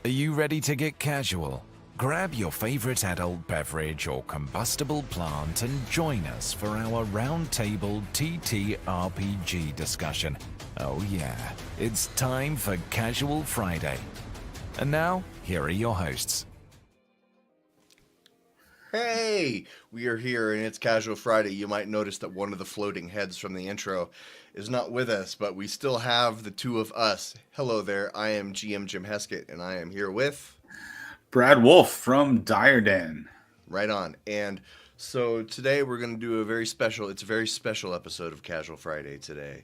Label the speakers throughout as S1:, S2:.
S1: Are you ready to get casual? Grab your favorite adult beverage or combustible plant and join us for our roundtable TTRPG discussion. Oh yeah, it's time for Casual Friday. And now, here are your hosts.
S2: Hey, we are here and it's Casual Friday. You might notice that one of the floating heads from the intro is not with us, but we still have the two of us. Hello there, I am GM Jim Heskett and I am here with
S3: Brad Wolf from Diarden.
S2: Right On. And so today we're going to do it's a very special episode of Casual Friday today.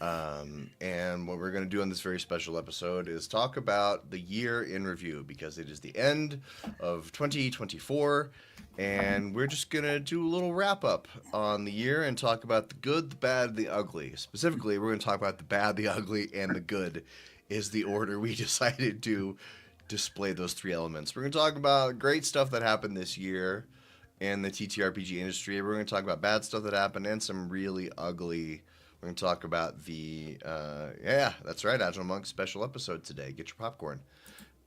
S2: And what we're going to do on this very special episode is talk about the year in review because it is the end of 2024 and we're just going to do a little wrap up on the year and talk about the good, the bad, the ugly. Specifically, we're going to talk about the bad, the ugly, and the good is the order we decided to display those three elements. We're going to talk about great stuff that happened this year in the TTRPG industry. We're going to talk about bad stuff that happened and some really ugly. We're going to talk about that's right, Agile Monk special episode today. Get your popcorn.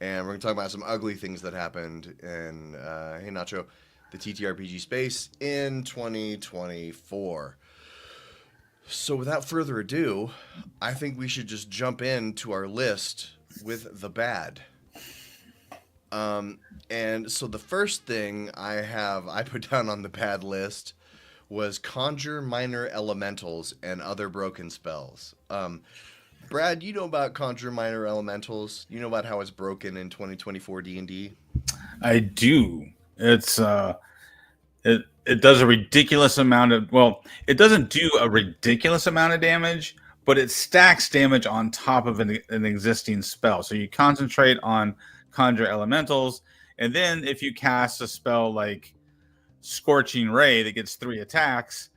S2: And we're going to talk about some ugly things that happened in, hey Nacho, the TTRPG space in 2024. So without further ado, I think we should just jump into our list with the bad. And so the first thing I put down on the bad list was conjure minor elementals and other broken spells. Brad, you know about conjure minor elementals? You know about how it's broken in 2024 D&D?
S3: I do. It's it does a ridiculous amount of it doesn't do a ridiculous amount of damage, but it stacks damage on top of an existing spell. So you concentrate on conjure elementals, and then if you cast a spell like Scorching Ray that gets 3 attacks,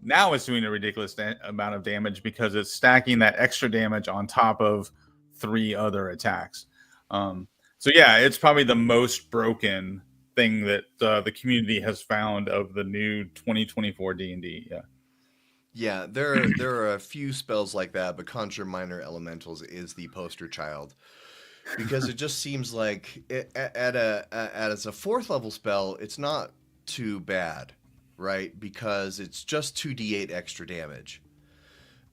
S3: now it's doing a ridiculous amount of damage because it's stacking that extra damage on top of 3 other attacks. So yeah, it's probably the most broken thing that the community has found of the new 2024 D&D.
S2: Yeah, there are a few spells like that, but conjure minor elementals is the poster child because it just seems like as a 4th level spell, it's not too bad, right? Because it's just 2d8 extra damage.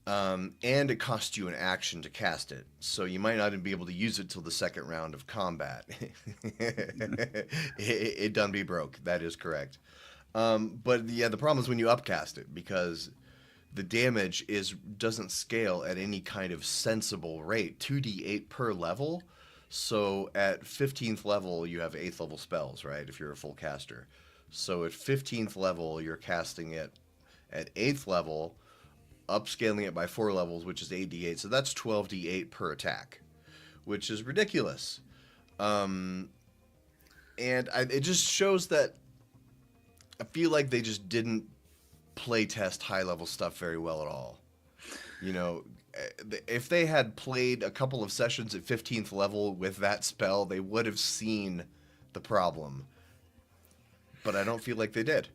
S2: And it costs you an action to cast it, so you might not even be able to use it till the second round of combat. it done be broke. That is correct. But yeah, the problem is when you upcast it because the damage doesn't scale at any kind of sensible rate. 2d8 per level. So at 15th level, you have 8th level spells, right? If you're a full caster. So at 15th level, you're casting it at 8th level, upscaling it by 4 levels, which is 8d8. So that's 12d8 per attack, which is ridiculous. It just shows that I feel like they just didn't play test high level stuff very well at all. You know, if they had played a couple of sessions at 15th level with that spell, they would have seen the problem. But I don't feel like they did.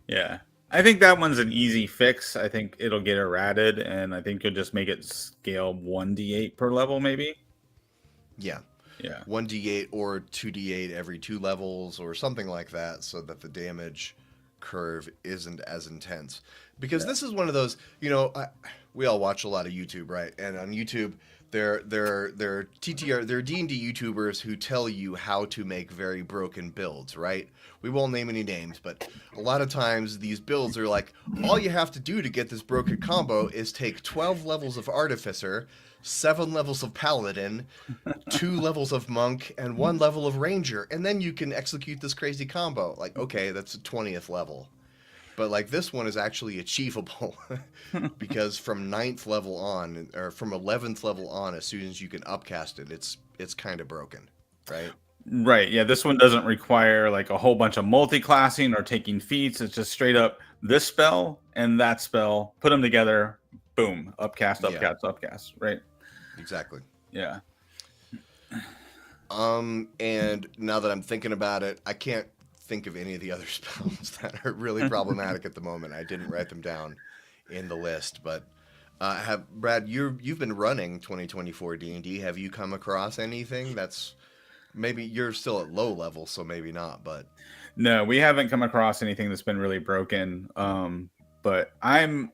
S3: Yeah. I think that one's an easy fix. I think it'll get errated, and I think you'll just make it scale 1d8 per level, maybe.
S2: Yeah.
S3: Yeah.
S2: 1d8 or 2d8 every 2 levels or something like that so that the damage curve isn't as intense. Because this is one of those, we all watch a lot of YouTube, right? And on YouTube, there are D&D YouTubers who tell you how to make very broken builds, right? We won't name any names, but a lot of times these builds are like, all you have to do to get this broken combo is take 12 levels of Artificer, 7 levels of Paladin, 2 levels of Monk, and 1 level of Ranger, and then you can execute this crazy combo. Like, okay, that's a 20th level. But like this one is actually achievable because from 9th level on, or from 11th level on, as soon as you can upcast it, it's kind of broken, right?
S3: Right. Yeah. This one doesn't require like a whole bunch of multi-classing or taking feats. It's just straight up this spell and that spell. Put them together. Boom. Upcast. Upcast. Right.
S2: Exactly.
S3: Yeah.
S2: And now that I'm thinking about it, I can't think of any of the other spells that are really problematic at the moment. I didn't write them down in the list, but Brad, you've been running 2024 D&D. Have you come across anything that's Maybe you're still at low level, so maybe not. But
S3: No, we haven't come across anything that's been really broken. But I'm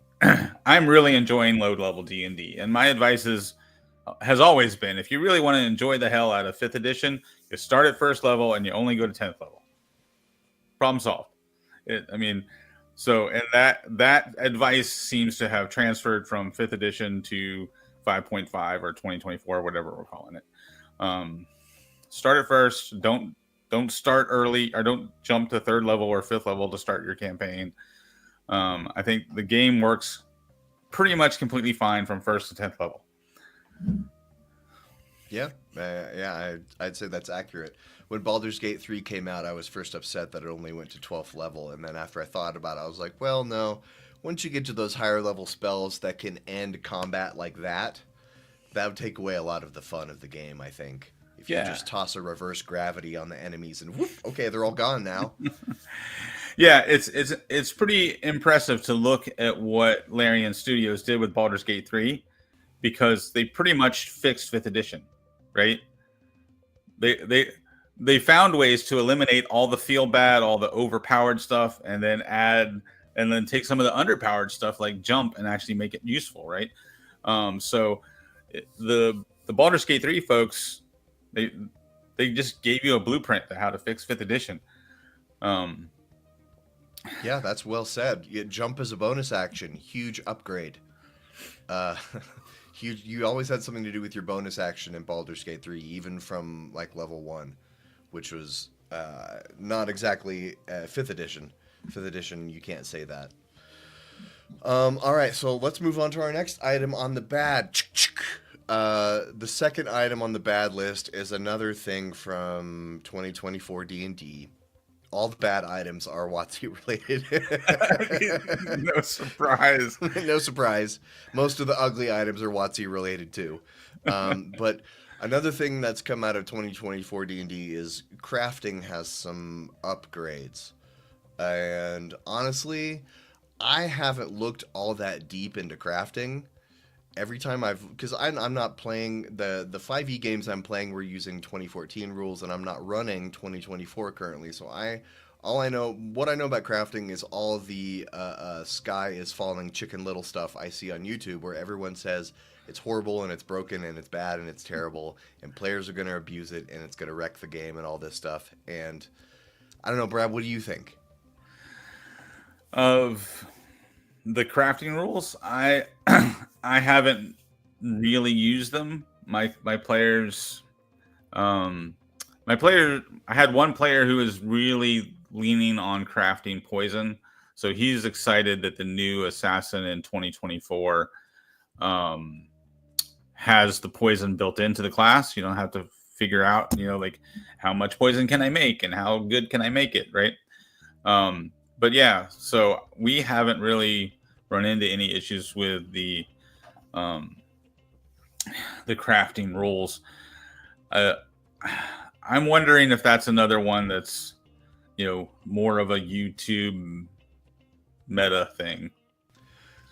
S3: I'm really enjoying low level D&D, and my advice is has always been if you really want to enjoy the hell out of 5th edition, you start at first level and you only go to 10th level. Problem solved. I mean, so and that advice seems to have transferred from 5th edition to 5.5 or 2024, whatever we're calling it. Start at first. Don't start early, or don't jump to 3rd level or 5th level to start your campaign. I think the game works pretty much completely fine from 1st to 10th level.
S2: yeah, I'd say that's accurate. When Baldur's Gate 3 came out, I was first upset that it only went to 12th level, and then after I thought about it, I was like, well, no. Once you get to those higher level spells that can end combat like that would take away a lot of the fun of the game, I think. If you just toss a reverse gravity on the enemies and whoop, okay, they're all gone now.
S3: Yeah, it's pretty impressive to look at what Larian Studios did with Baldur's Gate 3, because they pretty much fixed 5th edition, right? They found ways to eliminate all the feel bad, all the overpowered stuff, and then take some of the underpowered stuff like jump and actually make it useful, right? So the Baldur's Gate 3 folks, they just gave you a blueprint to how to fix 5th edition.
S2: Yeah, that's well said. Jump as a bonus action, huge upgrade. Huge. You always had something to do with your bonus action in Baldur's Gate 3, even from like level 1, which was not exactly 5th edition. 5th edition, you can't say that. All right, so let's move on to our next item on the bad. The second item on the bad list is another thing from 2024 D&D. All the bad items are WotC related.
S3: No surprise.
S2: No surprise. Most of the ugly items are WotC related too. But another thing that's come out of 2024 D&D is crafting has some upgrades. And honestly, I haven't looked all that deep into crafting. Every time because I'm not playing the 5e games I'm playing, we're using 2014 rules, and I'm not running 2024 currently. So what I know about crafting is all the sky is falling Chicken Little stuff I see on YouTube, where everyone says it's horrible and it's broken and it's bad and it's terrible and players are going to abuse it and it's going to wreck the game and all this stuff. And I don't know, Brad, what do you think?
S3: Of the crafting rules, I haven't really used them. My players, I had one player who was really leaning on crafting poison, so he's excited that the new assassin in 2024 has the poison built into the class. You don't have to figure out, like how much poison can I make and how good can I make it, right? But yeah, so we haven't really run into any issues with the crafting rules. I'm wondering if that's another one that's, more of a YouTube meta thing.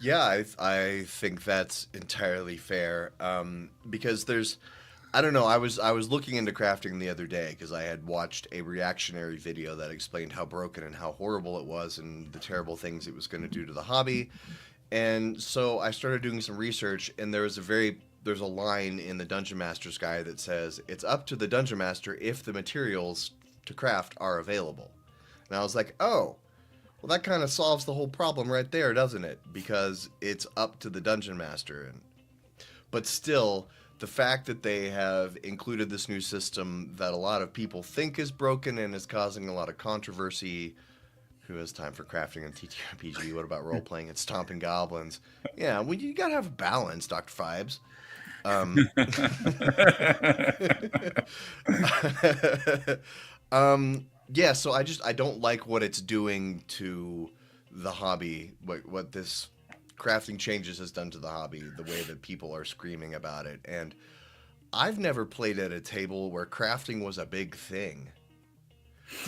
S2: Yeah, I think that's entirely fair. Because I don't know. I was looking into crafting the other day because I had watched a reactionary video that explained how broken and how horrible it was and the terrible things it was going to do to the hobby. And so I started doing some research, and there's a line in the Dungeon Master's guide that says it's up to the Dungeon Master if the materials to craft are available. And I was like, oh, well, that kind of solves the whole problem right there, doesn't it? Because it's up to the Dungeon Master. But still, the fact that they have included this new system that a lot of people think is broken and is causing a lot of controversy. Who has time for crafting and TTRPG? What about role-playing and stomping goblins? Yeah, well, you gotta have a balance, Dr. Fibes. Yeah, so I don't like what it's doing to the hobby, what this crafting changes has done to the hobby, the way that people are screaming about it. And I've never played at a table where crafting was a big thing.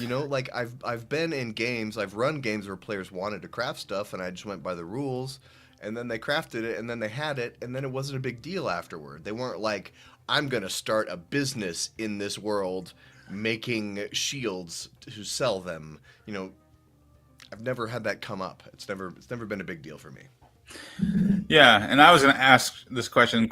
S2: Like I've been in games, I've run games where players wanted to craft stuff and I just went by the rules, and then they crafted it and then they had it and then it wasn't a big deal afterward. They weren't like, I'm going to start a business in this world making shields to sell them. I've never had that come up. It's never been a big deal for me.
S3: Yeah, and I was going to ask this question.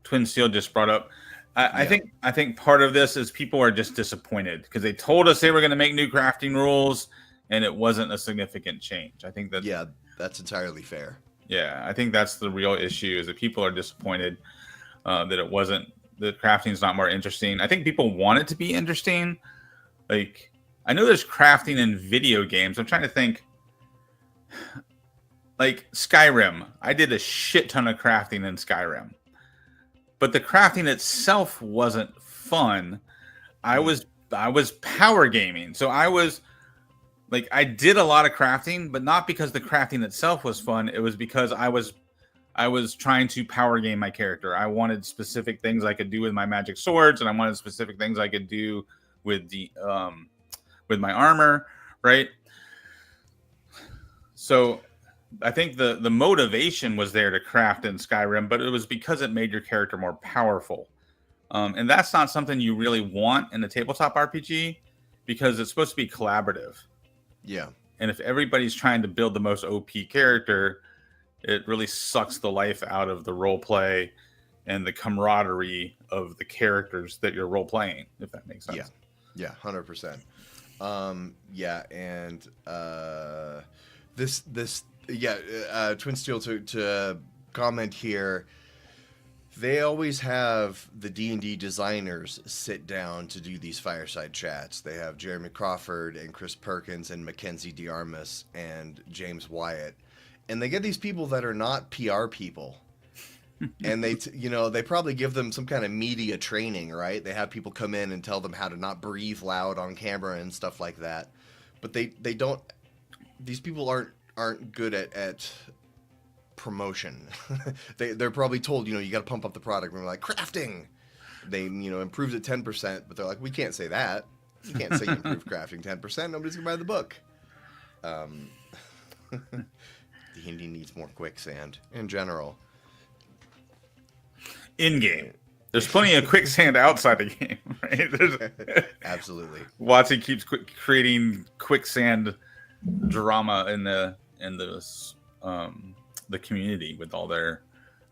S3: Twin Steel just brought up. I think part of this is people are just disappointed because they told us they were going to make new crafting rules, and it wasn't a significant change. I think that
S2: that's entirely fair.
S3: Yeah, I think that's the real issue is that people are disappointed that it wasn't the crafting is not more interesting. I think people want it to be interesting. Like I know there's crafting in video games. I'm trying to think. Like Skyrim, I did a shit ton of crafting in Skyrim, but the crafting itself wasn't fun. I was power gaming, so I did a lot of crafting, but not because the crafting itself was fun. It was because I was trying to power game my character. I wanted specific things I could do with my magic swords, and I wanted specific things I could do with with my armor, right? So I think the motivation was there to craft in Skyrim, but it was because it made your character more powerful. And that's not something you really want in a tabletop RPG because it's supposed to be collaborative.
S2: Yeah.
S3: And if everybody's trying to build the most OP character, it really sucks the life out of the role play and the camaraderie of the characters that you're role playing, if that makes sense.
S2: Yeah, 100%. Yeah, and Twin Steel to comment here. They always have the D&D designers sit down to do these fireside chats. They have Jeremy Crawford and Chris Perkins and Mackenzie DeArmas and James Wyatt. And they get these people that are not PR people. And they probably give them some kind of media training, right? They have people come in and tell them how to not breathe loud on camera and stuff like that. But they don't, these people aren't good at promotion. They're probably told, you got to pump up the product. And we're like, crafting. They, improved it 10%, but they're like, we can't say that. You can't say you improved crafting 10%. Nobody's going to buy the book. D&D needs more quicksand in general.
S3: In game. There's plenty of quicksand outside the game, right?
S2: Absolutely.
S3: Watson keeps creating quicksand drama in the community with all their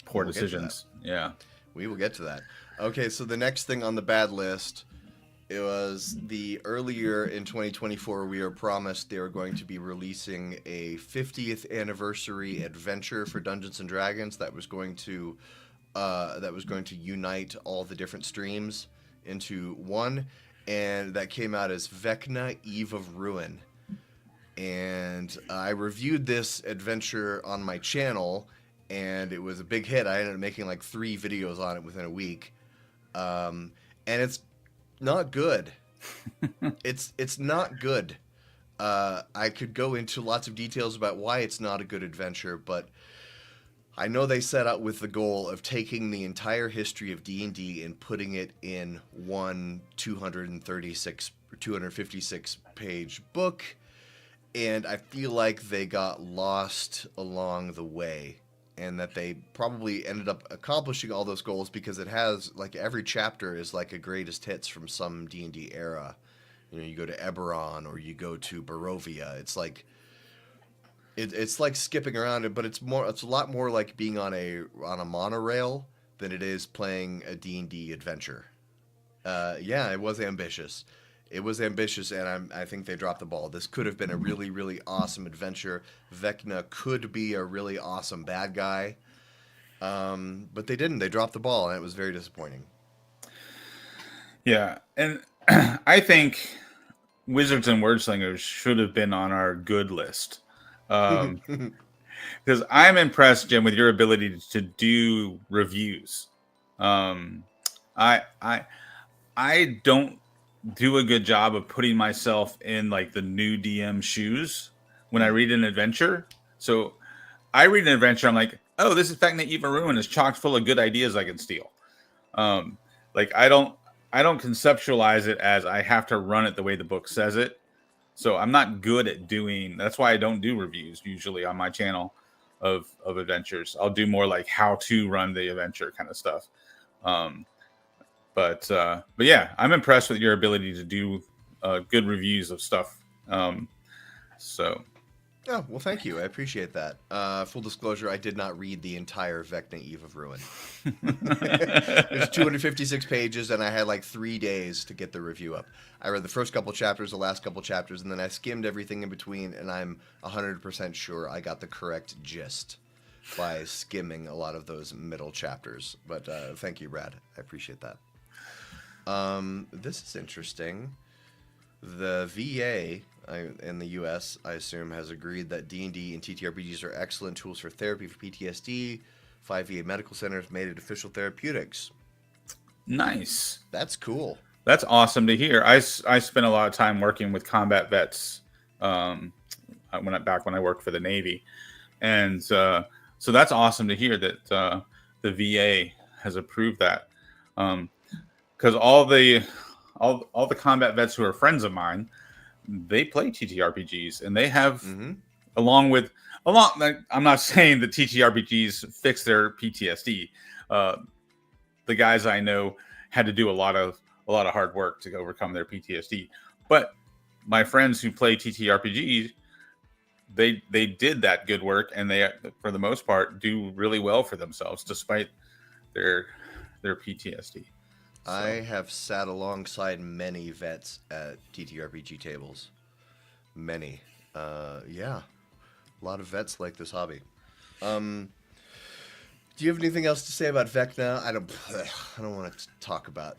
S3: poor decisions. Yeah.
S2: We will get to that. Okay, so the next thing on the bad list, it was earlier in 2024 we were promised they were going to be releasing a 50th anniversary adventure for Dungeons and Dragons that was going to unite all the different streams into one, and that came out as Vecna Eve of Ruin. And I reviewed this adventure on my channel, and it was a big hit. I ended up making like 3 videos on it within a week. And it's not good. It's not good. I could go into lots of details about why it's not a good adventure, but I know they set out with the goal of taking the entire history of D&D and putting it in one 256 page book. And I feel like they got lost along the way, and that they probably ended up accomplishing all those goals because it has, like, every chapter is like a greatest hits from some D&D era. You go to Eberron or you go to Barovia. It's like it's like skipping around it, but it's a lot more like being on a monorail than it is playing a D&D adventure. Yeah, it was ambitious. It was ambitious, and I think they dropped the ball. This could have been a really, really awesome adventure. Vecna could be a really awesome bad guy, but they didn't. They dropped the ball, and it was very disappointing.
S3: Yeah, and I think Wizards and Wordslingers should have been on our good list. Because I'm impressed, Jim, with your ability to do reviews. I don't do a good job of putting myself in like the new DM shoes when I read an adventure. So I read an adventure, I'm like, oh, this is Vecna Eve of Ruin is chock full of good ideas I can steal. Like I don't conceptualize it as I have to run it the way the book says it. So I'm not good at doing. That's why I don't do reviews usually on my channel of adventures. I'll do more like how to run the adventure kind of stuff. But yeah, I'm impressed with your ability to do good reviews of stuff. So
S2: Oh, well, thank you. I appreciate that. Full disclosure, I did not read the entire Vecna Eve of Ruin. There's 256 pages, and I had like 3 days to get the review up. I read the first couple chapters, the last couple chapters, and then I skimmed everything in between, and I'm 100% sure I got the correct gist by skimming a lot of those middle chapters. But thank you, Brad. I appreciate that. This is interesting. The VA in the U.S., I assume, has agreed that D&D and TTRPGs are excellent tools for therapy for PTSD. 5 VA medical centers made it official therapeutics.
S3: nice.
S2: That's cool.
S3: That's awesome to hear. I spent a lot of time working with combat vets when I worked for the Navy, and so that's awesome to hear that the VA has approved that. Because all the combat vets who are friends of mine, they play TTRPGs, and they have I'm not saying that TTRPGs fix their PTSD. The guys I know had to do a lot of hard work to overcome their PTSD, but my friends who play TTRPGs, they did that good work, and they, for the most part, do really well for themselves despite their PTSD. So.
S2: I have sat alongside many vets at TTRPG tables. Many. Yeah. A lot of vets like this hobby. Do you have anything else to say about Vecna? I don't want to talk about.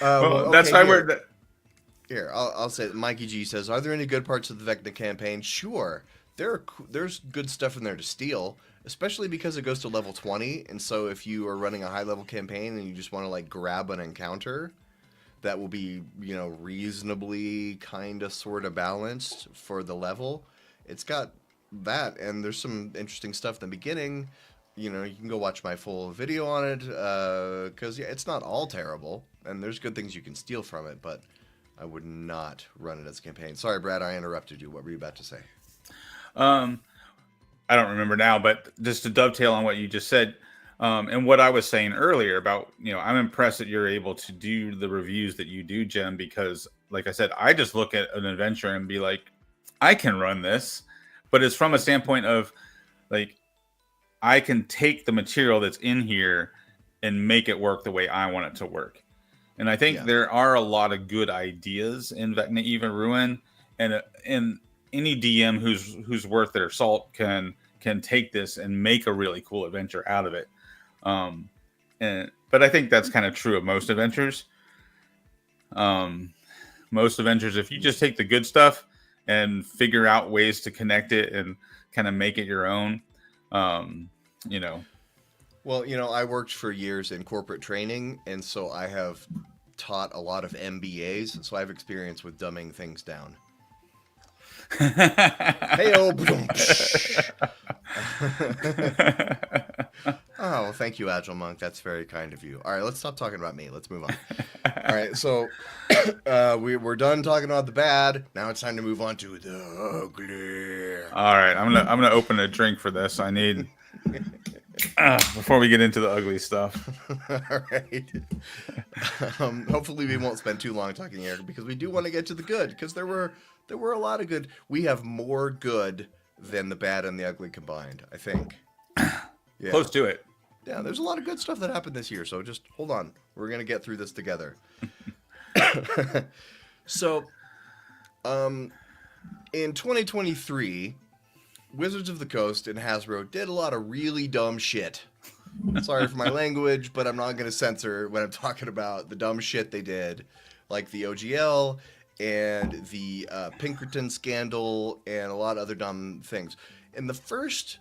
S3: Well, that's why we're.
S2: Here, I'll say. Mikey G says, "Are there any good parts of the Vecna campaign?" Sure, there's good stuff in there to steal, especially because it goes to level 20. And so, if you are running a high level campaign and you just want to like grab an encounter that will be, reasonably kind of sort of balanced for the level, it's got that, and there's some interesting stuff in the beginning. You can go watch my full video on it, because it's not all terrible, and there's good things you can steal from it, but I would not run it as a campaign. Sorry, Brad, I interrupted you. What were you about to say?
S3: I don't remember now, but just to dovetail on what you just said, and what I was saying earlier about, I'm impressed that you're able to do the reviews that you do, Jem, because like I said, I just look at an adventure and be like, I can run this, but it's from a standpoint of like, I can take the material that's in here and make it work the way I want it to work. And I think there are a lot of good ideas in Vecna Eve of Ruin, and any DM who's worth their salt can take this and make a really cool adventure out of it. But I think that's kind of true of most adventures. Most adventures, if you just take the good stuff and figure out ways to connect it and kind of make it your own,
S2: Well, I worked for years in corporate training, and so I have taught a lot of MBAs, so I have experience with dumbing things down. Hey-oh. Oh, well, thank you, Agile Monk. That's very kind of you. All right, let's stop talking about me. Let's move on. All right, so we're done talking about the bad. Now it's time to move on to the ugly.
S3: All right, I'm gonna open a drink for this. I need before we get into the ugly stuff.
S2: All right. Hopefully we won't spend too long talking here, because we do want to get to the good, because there were a lot of good. We have more good than the bad and the ugly combined, I think. Yeah.
S3: Close to it.
S2: Yeah, there's a lot of good stuff that happened this year, so just hold on. We're going to get through this together. So, in 2023, Wizards of the Coast and Hasbro did a lot of really dumb shit. Sorry for my language, but I'm not going to censor when I'm talking about the dumb shit they did, like the OGL and the Pinkerton scandal and a lot of other dumb things. In the first,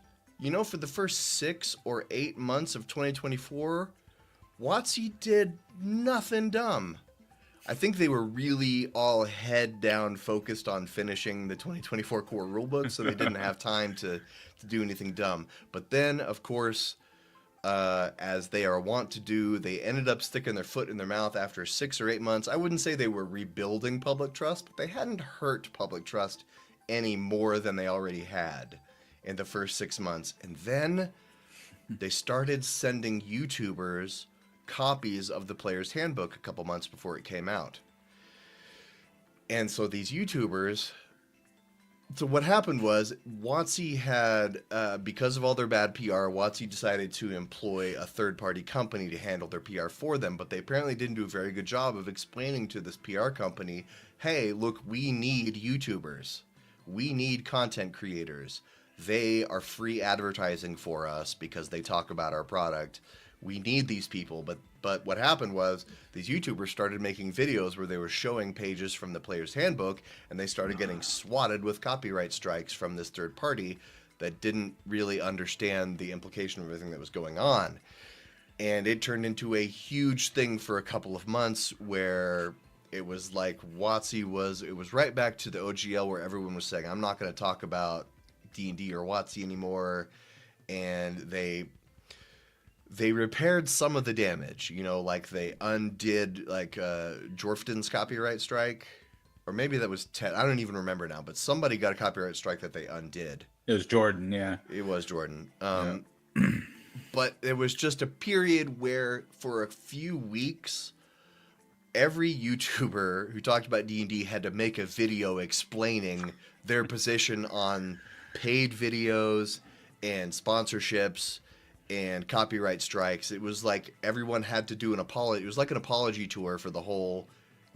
S2: for the first 6 or 8 months of 2024, WotC did nothing dumb. I think they were really all head down focused on finishing the 2024 core rulebook, so they didn't have time to do anything dumb. But then, of course, as they are wont to do, they ended up sticking their foot in their mouth after 6 or 8 months. I wouldn't say they were rebuilding public trust, but they hadn't hurt public trust any more than they already had in the first 6 months. And then they started sending YouTubers copies of the player's handbook a couple months before it came out. And so these YouTubers, so what happened was WotC had, because of all their bad PR, WotC decided to employ a third-party company to handle their PR for them, but they apparently didn't do a very good job of explaining to this PR company, hey, look, we need YouTubers. We need content creators. They are free advertising for us because they talk about our product. We need these people. But what happened was these YouTubers started making videos where they were showing pages from the player's handbook, and they started getting swatted with copyright strikes from this third party that didn't really understand the implication of everything that was going on. And it turned into a huge thing for a couple of months where it was like WotC it was right back to the OGL where everyone was saying, I'm not going to talk about D&D or WotC anymore. And they repaired some of the damage, like they undid like Jorfton's copyright strike, or maybe that was Ted. I don't even remember now, but somebody got a copyright strike that they undid.
S3: It was Jordan, yeah.
S2: It was Jordan.
S3: Yeah.
S2: But it was just a period where for a few weeks, every YouTuber who talked about D&D had to make a video explaining their position on paid videos and sponsorships and copyright strikes. It was like everyone had to do an apology. It was like an apology tour for the whole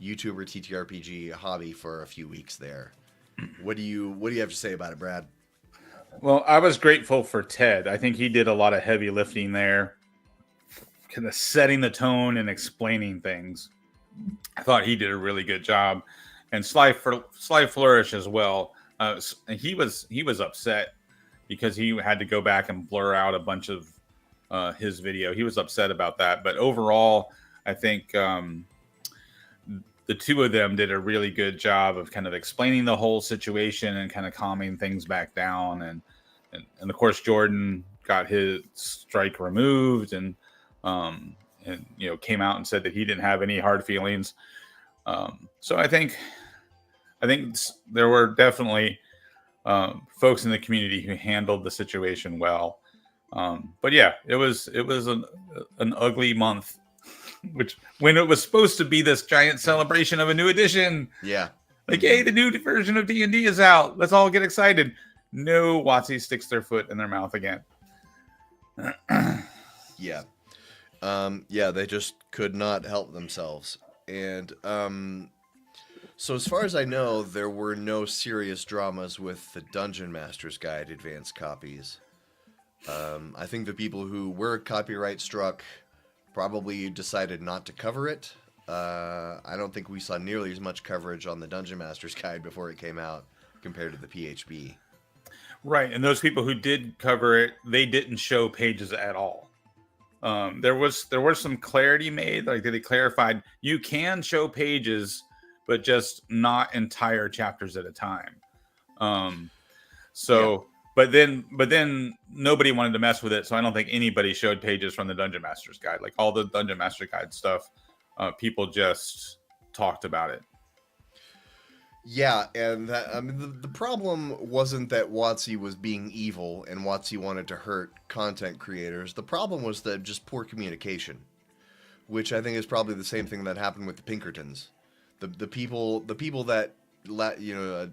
S2: YouTuber TTRPG hobby for a few weeks there. What do you have to say about it, Brad?
S3: Well, I was grateful for Ted. I think he did a lot of heavy lifting there, kind of setting the tone and explaining things. I thought he did a really good job, and Sly Flourish as well. He was upset because he had to go back and blur out a bunch of his video. He was upset about that, but overall, I think the two of them did a really good job of kind of explaining the whole situation and kind of calming things back down. And of course, Jordan got his strike removed and came out and said that he didn't have any hard feelings. So I think there were definitely folks in the community who handled the situation well. But yeah, it was an ugly month, which when it was supposed to be this giant celebration of a new edition.
S2: Yeah.
S3: Like, hey, the new version of D&D is out. Let's all get excited. No, WotC sticks their foot in their mouth again.
S2: Yeah. They just could not help themselves. And so as far as I know, there were no serious dramas with the Dungeon Master's Guide advanced copies. I think the people who were copyright struck probably decided not to cover it. I don't think we saw nearly as much coverage on the Dungeon Master's Guide before it came out compared to the PHB.
S3: Right, and those people who did cover it, they didn't show pages at all. There was some clarity made, like they clarified you can show pages, but just not entire chapters at a time. But then nobody wanted to mess with it, so I don't think anybody showed pages from the Dungeon Master's Guide. Like all the Dungeon Master Guide stuff, people just talked about it.
S2: Yeah, and the problem wasn't that WotC was being evil and WotC wanted to hurt content creators. The problem was that just poor communication, which I think is probably the same thing that happened with the Pinkertons. The people that a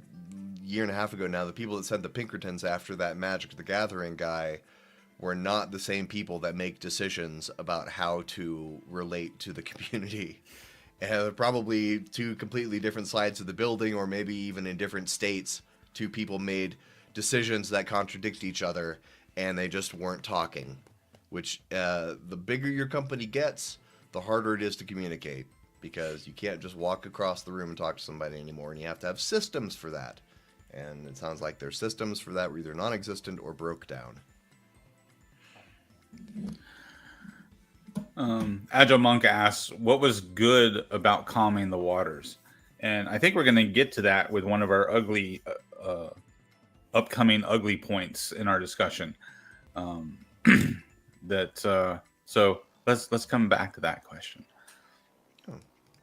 S2: year and a half ago now, the people that sent the Pinkertons after that Magic the Gathering guy were not the same people that make decisions about how to relate to the community. And probably two completely different sides of the building, or maybe even in different states, two people made decisions that contradict each other, and they just weren't talking. Which, the bigger your company gets, the harder it is to communicate, because you can't just walk across the room and talk to somebody anymore, and you have to have systems for that. And it sounds like their systems for that were either non-existent or broke down.
S3: Agile Monk asks, what was good about calming the waters? And I think we're going to get to that with one of our upcoming ugly points in our discussion. So let's come back to that question.
S2: Oh,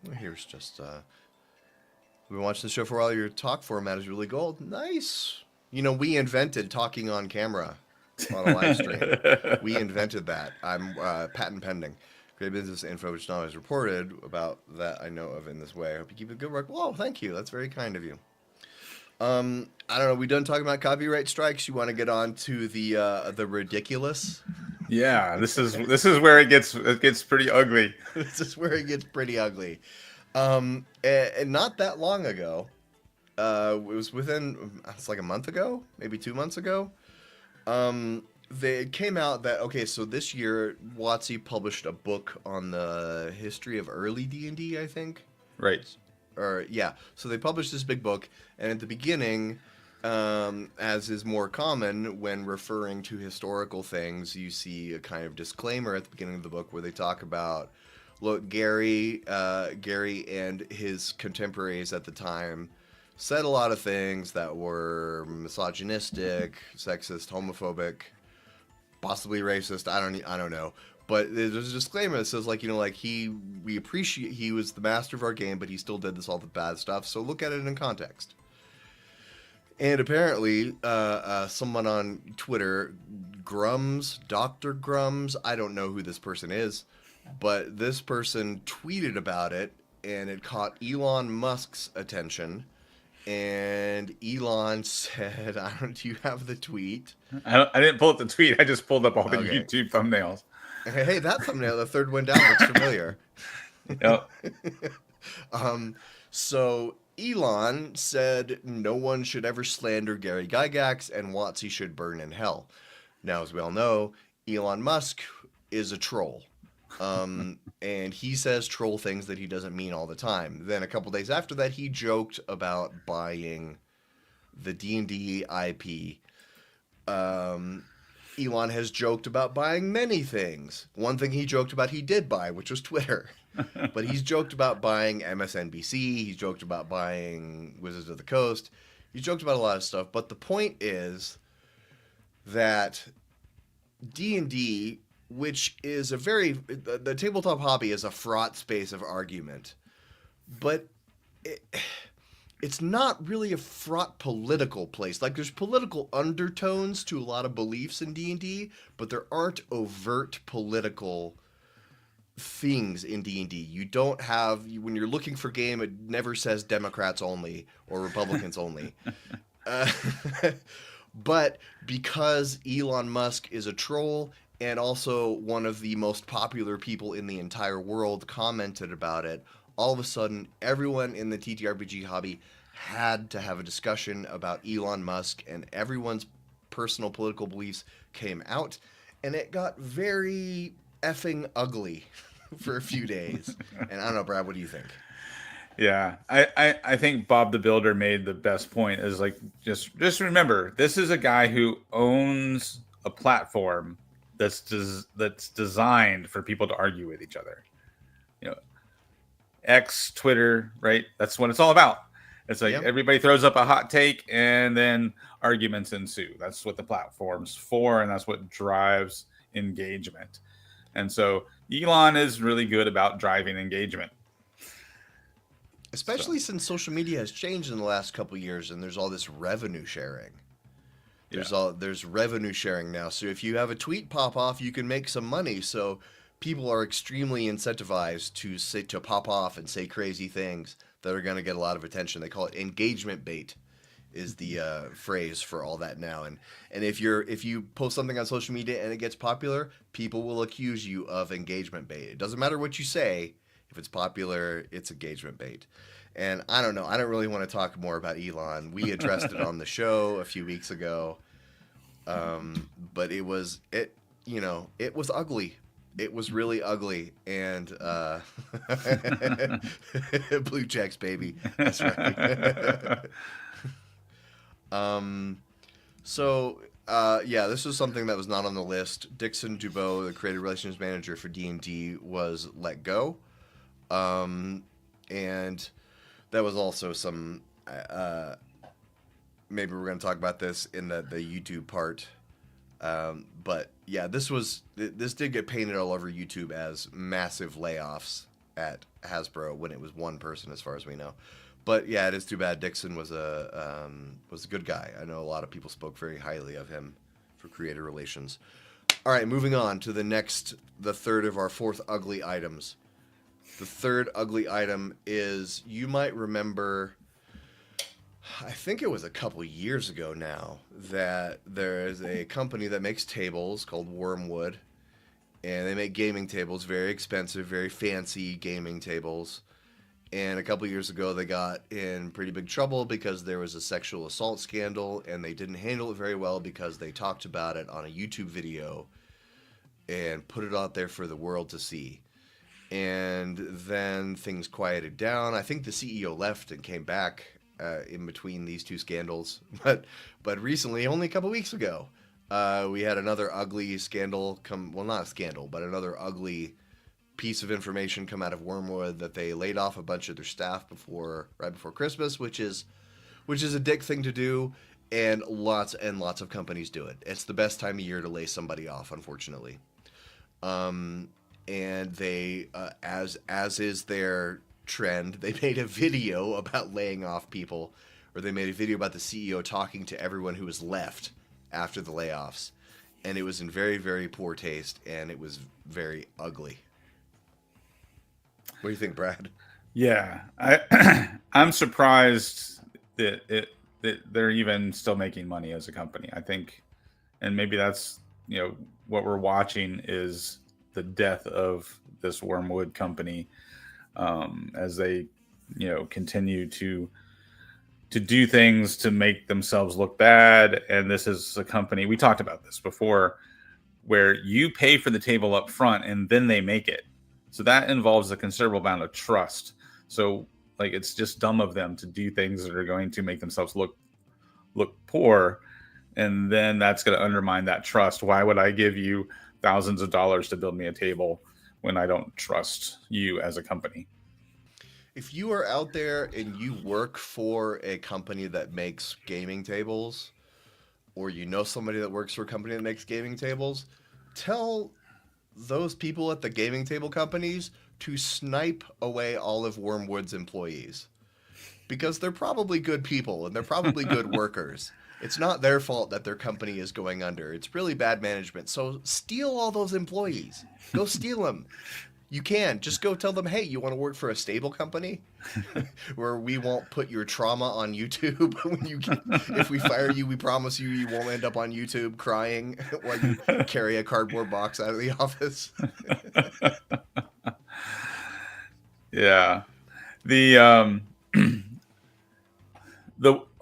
S2: well, here's just we've been watching the show for a while. Your talk format is really gold. Nice. We invented talking on camera on a live stream. We invented that. I'm patent pending. Great business info, which not is reported about that I know of in this way. I hope you keep it good work. Whoa, thank you. That's very kind of you. I don't know. We done talking about copyright strikes. You want to get on to the ridiculous?
S3: Yeah, this is where it gets pretty ugly.
S2: This is where it gets pretty ugly. And not that long ago, it was it's like a month ago, maybe 2 months ago. It came out that, okay, so this year, WotC published a book on the history of early D&D, I think.
S3: Right.
S2: Or, yeah. So they published this big book, and at the beginning, as is more common when referring to historical things, you see a kind of disclaimer at the beginning of the book where they talk about, look, Gary and his contemporaries at the time said a lot of things that were misogynistic, sexist, homophobic, possibly racist. I don't know. But there's a disclaimer that says, like, we appreciate he was the master of our game, but he still did all the bad stuff. So look at it in context. And apparently, someone on Twitter, Dr. Grums, I don't know who this person is, but this person tweeted about it, and it caught Elon Musk's attention. And Elon said, do you have the tweet?
S3: I didn't pull up the tweet. I just pulled up all the YouTube thumbnails.
S2: Hey, that thumbnail, the third one down, looks familiar.
S3: Yep.
S2: So Elon said no one should ever slander Gary Gygax and WotC should burn in hell. Now, as we all know, Elon Musk is a troll. And he says troll things that he doesn't mean all the time. Then a couple days after that, he joked about buying the D&D IP. Elon has joked about buying many things. One thing he joked about he did buy, which was Twitter. But he's joked about buying MSNBC. He's joked about buying Wizards of the Coast. He's joked about a lot of stuff. But the point is that D&D, which is the tabletop hobby is a fraught space of argument. But it's not really a fraught political place. Like, there's political undertones to a lot of beliefs in D&D, but there aren't overt political things in D&D. You don't have, when you're looking for game, it never says Democrats only or Republicans only. But because Elon Musk is a troll and also one of the most popular people in the entire world commented about it, all of a sudden, everyone in the TTRPG hobby had to have a discussion about Elon Musk, and everyone's personal political beliefs came out, and it got very effing ugly for a few days. And I don't know, Brad, what do you think?
S3: Yeah, I think Bob the Builder made the best point. Is like, just remember, this is a guy who owns a platform that's designed for people to argue with each other. X, Twitter, right? That's what it's all about. It's like everybody throws up a hot take and then arguments ensue. That's what the platform's for, and that's what drives engagement. And so Elon is really good about driving engagement.
S2: Especially since social media has changed in the last couple of years, and there's all this revenue sharing. There's revenue sharing now. So if you have a tweet pop off, you can make some money. So people are extremely incentivized to pop off and say crazy things that are going to get a lot of attention. They call it engagement bait, is the phrase for all that now. And if you post something on social media and it gets popular, people will accuse you of engagement bait. It doesn't matter what you say. If it's popular, it's engagement bait. And I don't know. I don't really want to talk more about Elon. We addressed it on the show a few weeks ago. But it was ugly. It was really ugly, and blue checks, baby. That's right. This was something that was not on the list. Dixon Dubois, the creative relations manager for D&D, was let go, and that was also some. Maybe we're going to talk about this in the YouTube part. But yeah, this did get painted all over YouTube as massive layoffs at Hasbro when it was one person, as far as we know. But yeah, it is too bad. Dixon was a good guy. I know a lot of people spoke very highly of him for creator relations. All right, moving on to the third of our fourth ugly items. The third ugly item is, you might remember, I think it was a couple years ago now, that there is a company that makes tables called Wormwood, and they make gaming tables, very expensive, very fancy gaming tables. And a couple years ago, they got in pretty big trouble because there was a sexual assault scandal, and they didn't handle it very well because they talked about it on a YouTube video and put it out there for the world to see. And then things quieted down. I think the CEO left and came back in between these two scandals. But recently, only a couple weeks ago, we had another ugly scandal well, not a scandal, but another ugly piece of information come out of Wormwood, that they laid off a bunch of their staff right before Christmas, which is a dick thing to do, and lots of companies do it. It's the best time of year to lay somebody off, unfortunately. And they, as is their trend, they made a video about laying off people, or they made a video about the CEO talking to everyone who was left after the layoffs, and it was in very, very poor taste, and it was very ugly. What do you think, Brad?
S3: Yeah, I'm surprised that they're even still making money as a company. I think, and maybe that's, what we're watching is the death of this Wormwood company, as they, continue to do things to make themselves look bad. And this is a company, we talked about this before, where you pay for the table up front and then they make it. So that involves a considerable amount of trust. So it's just dumb of them to do things that are going to make themselves look poor. And then that's going to undermine that trust. Why would I give you thousands of dollars to build me a table when I don't trust you as a company?
S2: If you are out there and you work for a company that makes gaming tables, or somebody that works for a company that makes gaming tables, tell those people at the gaming table companies to snipe away all of Wormwood's employees, because they're probably good people and they're probably good workers. It's not their fault that their company is going under. It's really bad management. So steal all those employees. Go steal them. You can just go tell them, hey, you want to work for a stable company where we won't put your trauma on YouTube? If we fire you, we promise you won't end up on YouTube crying while you carry a cardboard box out of the office.
S3: Yeah. The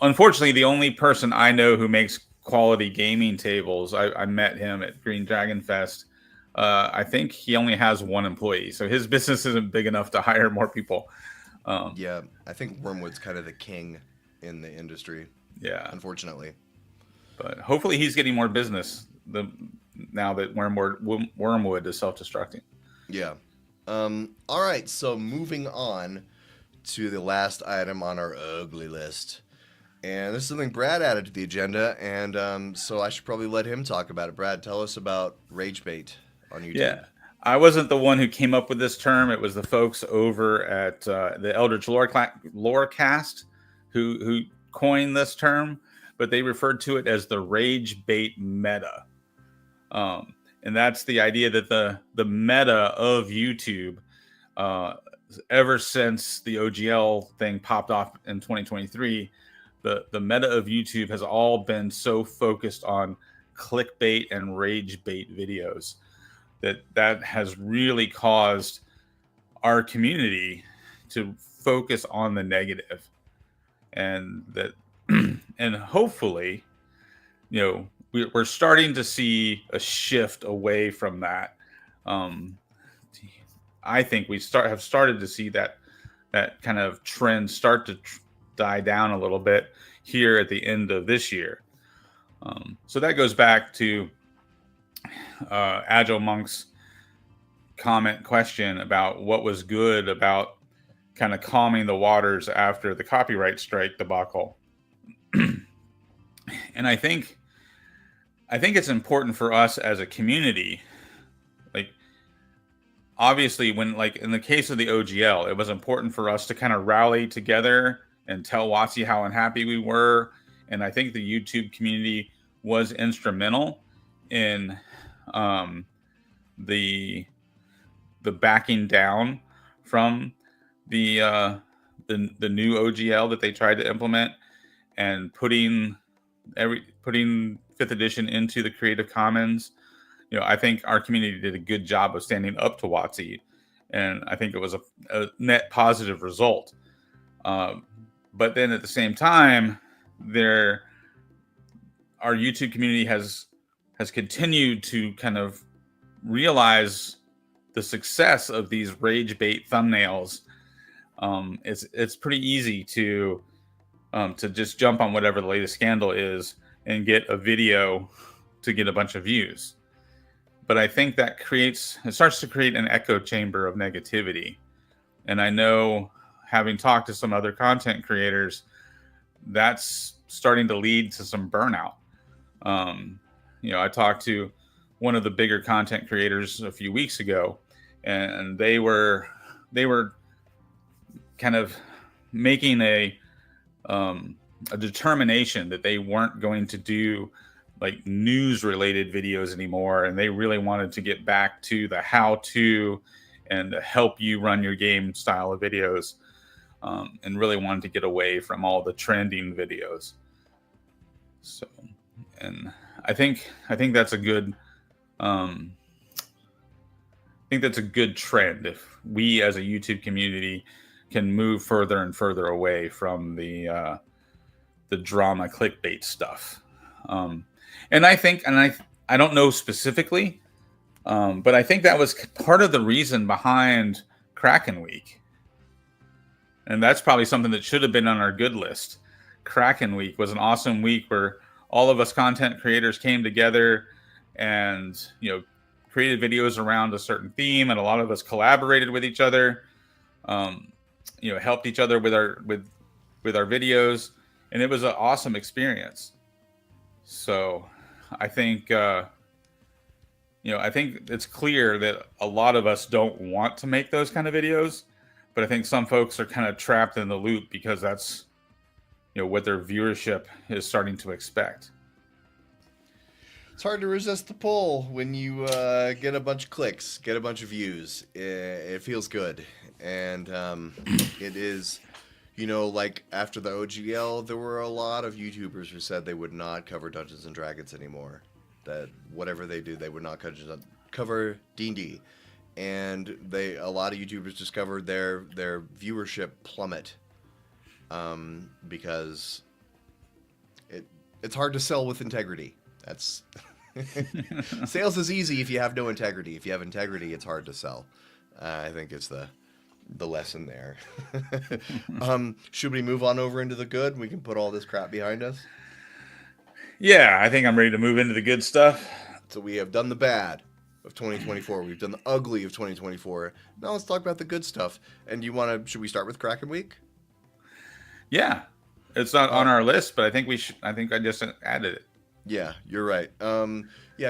S3: unfortunately, the only person I know who makes quality gaming tables, I met him at Green Dragon Fest. I think he only has one employee, so his business isn't big enough to hire more people.
S2: Yeah, I think Wormwood's kind of the king in the industry.
S3: Yeah,
S2: unfortunately.
S3: But hopefully he's getting more business now that Wormwood is self-destructing.
S2: Yeah. All right, so moving on to the last item on our ugly list. And this is something Brad added to the agenda, and so I should probably let him talk about it. Brad, tell us about rage bait on YouTube.
S3: Yeah, I wasn't the one who came up with this term. It was the folks over at the Eldritch Lorecast who coined this term, but they referred to it as the rage bait meta. And that's the idea that the meta of YouTube, ever since the OGL thing popped off in 2023, the meta of YouTube has all been so focused on clickbait and rage bait videos that has really caused our community to focus on the negative, and that and hopefully, we're starting to see a shift away from that. I think we have started to see that kind of trend start to die down a little bit here at the end of this year. So that goes back to Agile Monk's question about what was good about kind of calming the waters after the copyright strike debacle. And I think it's important for us as a community, obviously when in the case of the OGL, it was important for us to kind of rally together and tell WotC how unhappy we were. And I think the YouTube community was instrumental in the backing down from the new OGL that they tried to implement, and putting fifth edition into the Creative Commons. I think our community did a good job of standing up to WotC, and I think it was a net positive result. But then at the same time, our YouTube community has continued to kind of realize the success of these rage bait thumbnails. It's pretty easy to just jump on whatever the latest scandal is and get a video to get a bunch of views. But I think that it starts to create an echo chamber of negativity. And I know, having talked to some other content creators, that's starting to lead to some burnout. I talked to one of the bigger content creators a few weeks ago, and they were kind of making a determination that they weren't going to do like news related videos anymore, and they really wanted to get back to the how to and help you run your game style of videos, and really wanted to get away from all the trending videos. So, and I think that's a good trend if we as a YouTube community can move further and further away from the drama clickbait stuff. And I don't know specifically, but I think that was part of the reason behind Kraken Week. And that's probably something that should have been on our good list. Kraken Week was an awesome week where all of us content creators came together and, created videos around a certain theme, and a lot of us collaborated with each other, helped each other with our videos, and it was an awesome experience. So I think, I think it's clear that a lot of us don't want to make those kind of videos, but I think some folks are kind of trapped in the loop because that's, what their viewership is starting to expect.
S2: It's hard to resist the pull when you get a bunch of clicks, get a bunch of views. It feels good. And it is, like after the OGL, there were a lot of YouTubers who said they would not cover Dungeons and Dragons anymore. That whatever they do, they would not cover D&D. And a lot of YouTubers discovered their viewership plummet because it's hard to sell with integrity. That's sales is easy if you have no integrity. If you have integrity, it's hard to sell. I think it's the lesson there. Should we move on over into the good? We can put all this crap behind us.
S3: Yeah, I think I'm ready to move into the good stuff.
S2: So we have done the bad of 2024. We've done the ugly of 2024. Now let's talk about the good stuff. And should we start with Kraken Week?
S3: Yeah. It's not on our list, but I think we should. I think I just added it.
S2: Yeah, you're right.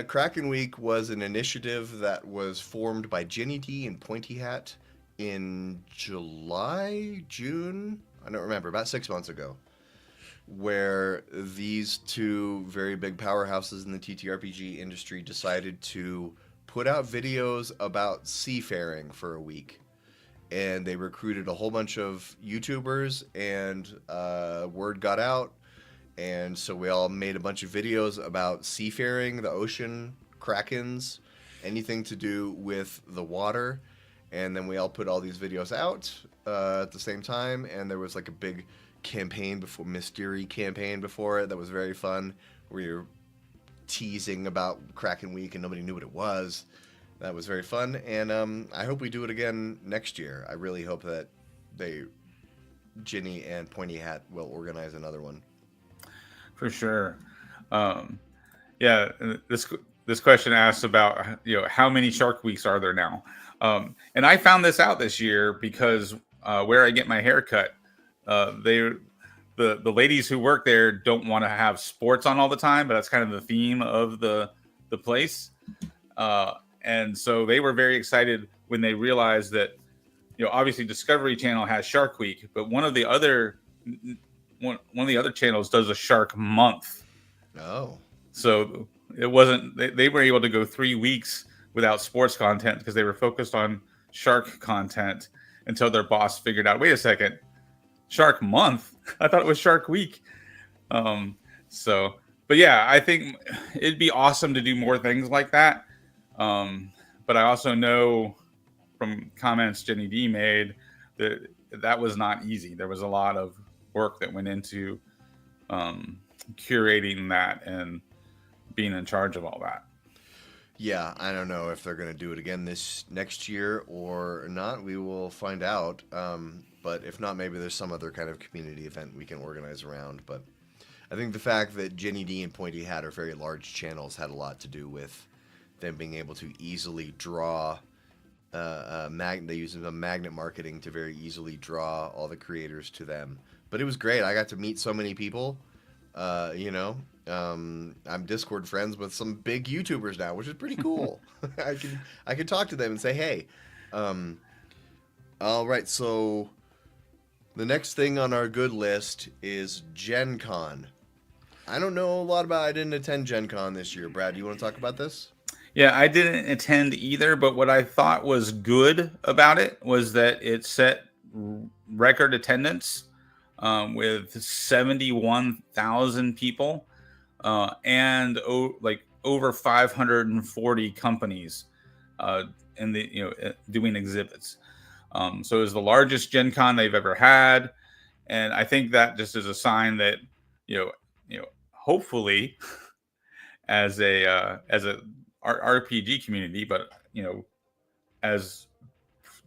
S2: Kraken Week was an initiative that was formed by Jenny D and Pointy Hat in June, I don't remember, about 6 months ago, where these two very big powerhouses in the TTRPG industry decided to put out videos about seafaring for a week. And they recruited a whole bunch of YouTubers, and word got out. And so we all made a bunch of videos about seafaring, the ocean, krakens, anything to do with the water. And then we all put all these videos out at the same time. And there was like a big mystery campaign before it that was very fun, where you're teasing about Kraken Week and nobody knew what it was. That was very fun. And I hope we do it again next year. I really hope that Ginny and Pointy Hat will organize another one.
S3: For sure. This question asks about how many Shark Weeks are there now, and I found this out this year because where I get my hair cut, the ladies who work there don't want to have sports on all the time, but that's kind of the theme of the place, and so they were very excited when they realized that obviously Discovery Channel has Shark Week, but one of the other channels does a Shark Month.
S2: Oh.
S3: So it wasn't. They were able to go 3 weeks without sports content because they were focused on shark content until their boss figured out. Wait a second, Shark Month? I thought it was Shark Week. Um, so, but yeah, I think it'd be awesome to do more things like that. But I also know from comments Jenny D made that that was not easy. There was a lot of work that went into curating that and being in charge of all that.
S2: Yeah, I don't know if they're going to do it again this next year or not. We will find out. But if not, maybe there's some other kind of community event we can organize around. But I think the fact that Jenny D and Pointy Hat are very large channels had a lot to do with them being able to easily draw. They use the magnet marketing to very easily draw all the creators to them. But it was great. I got to meet so many people. I'm Discord friends with some big YouTubers now, which is pretty cool. I can talk to them and say, hey. All right, so the next thing on our good list is Gen Con. I don't know a lot about. I didn't attend Gen Con this year. Brad, do you want to talk about this?
S3: Yeah, I didn't attend either, but what I thought was good about it was that it set record attendance with 71,000 people and over 540 companies in the doing exhibits. So it was the largest Gen Con they've ever had, and I think that just is a sign that hopefully as a RPG community, but as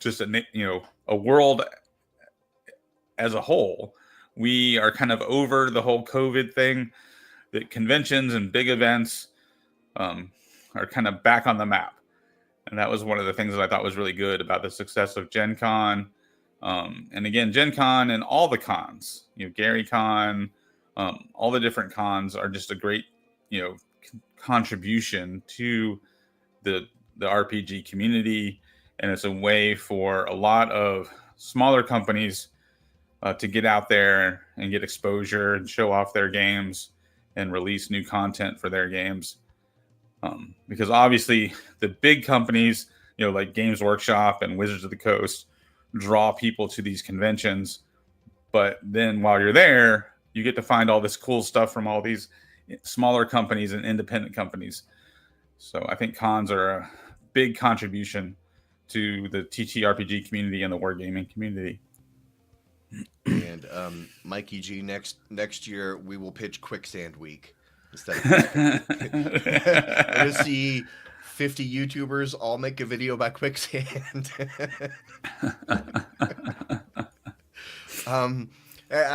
S3: just a world as a whole, we are kind of over the whole COVID thing. That conventions and big events are kind of back on the map, and that was one of the things that I thought was really good about the success of Gen Con. And again, Gen Con and all the cons, Gary Con, all the different cons are just a great contribution to the RPG community, and it's a way for a lot of smaller companies to get out there and get exposure and show off their games and release new content for their games. Because obviously the big companies, like Games Workshop and Wizards of the Coast, draw people to these conventions. But then while you're there, you get to find all this cool stuff from all these smaller companies and independent companies. So I think cons are a big contribution to the TTRPG community and the wargaming community.
S2: And Mikey G, next year we will pitch Quicksand Week instead. We're gonna see 50 YouTubers all make a video about quicksand. I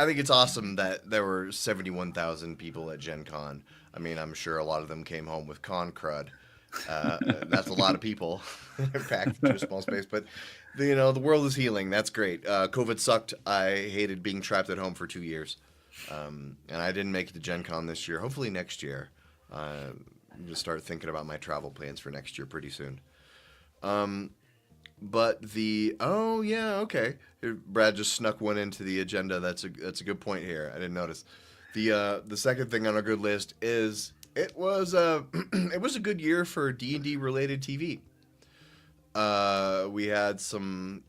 S2: think it's awesome that there were 71,000 people at Gen Con. I mean, I'm sure a lot of them came home with con crud. That's a lot of people packed into a small space, but the world is healing. That's great. COVID sucked. I hated being trapped at home for 2 years, and I didn't make it to Gen Con this year. Hopefully next year. I'm gonna start thinking about my travel plans for next year pretty soon. But okay. Brad just snuck one into the agenda. That's a good point here. I didn't notice. The second thing on our good list is it was a good year for D&D related TV. We had some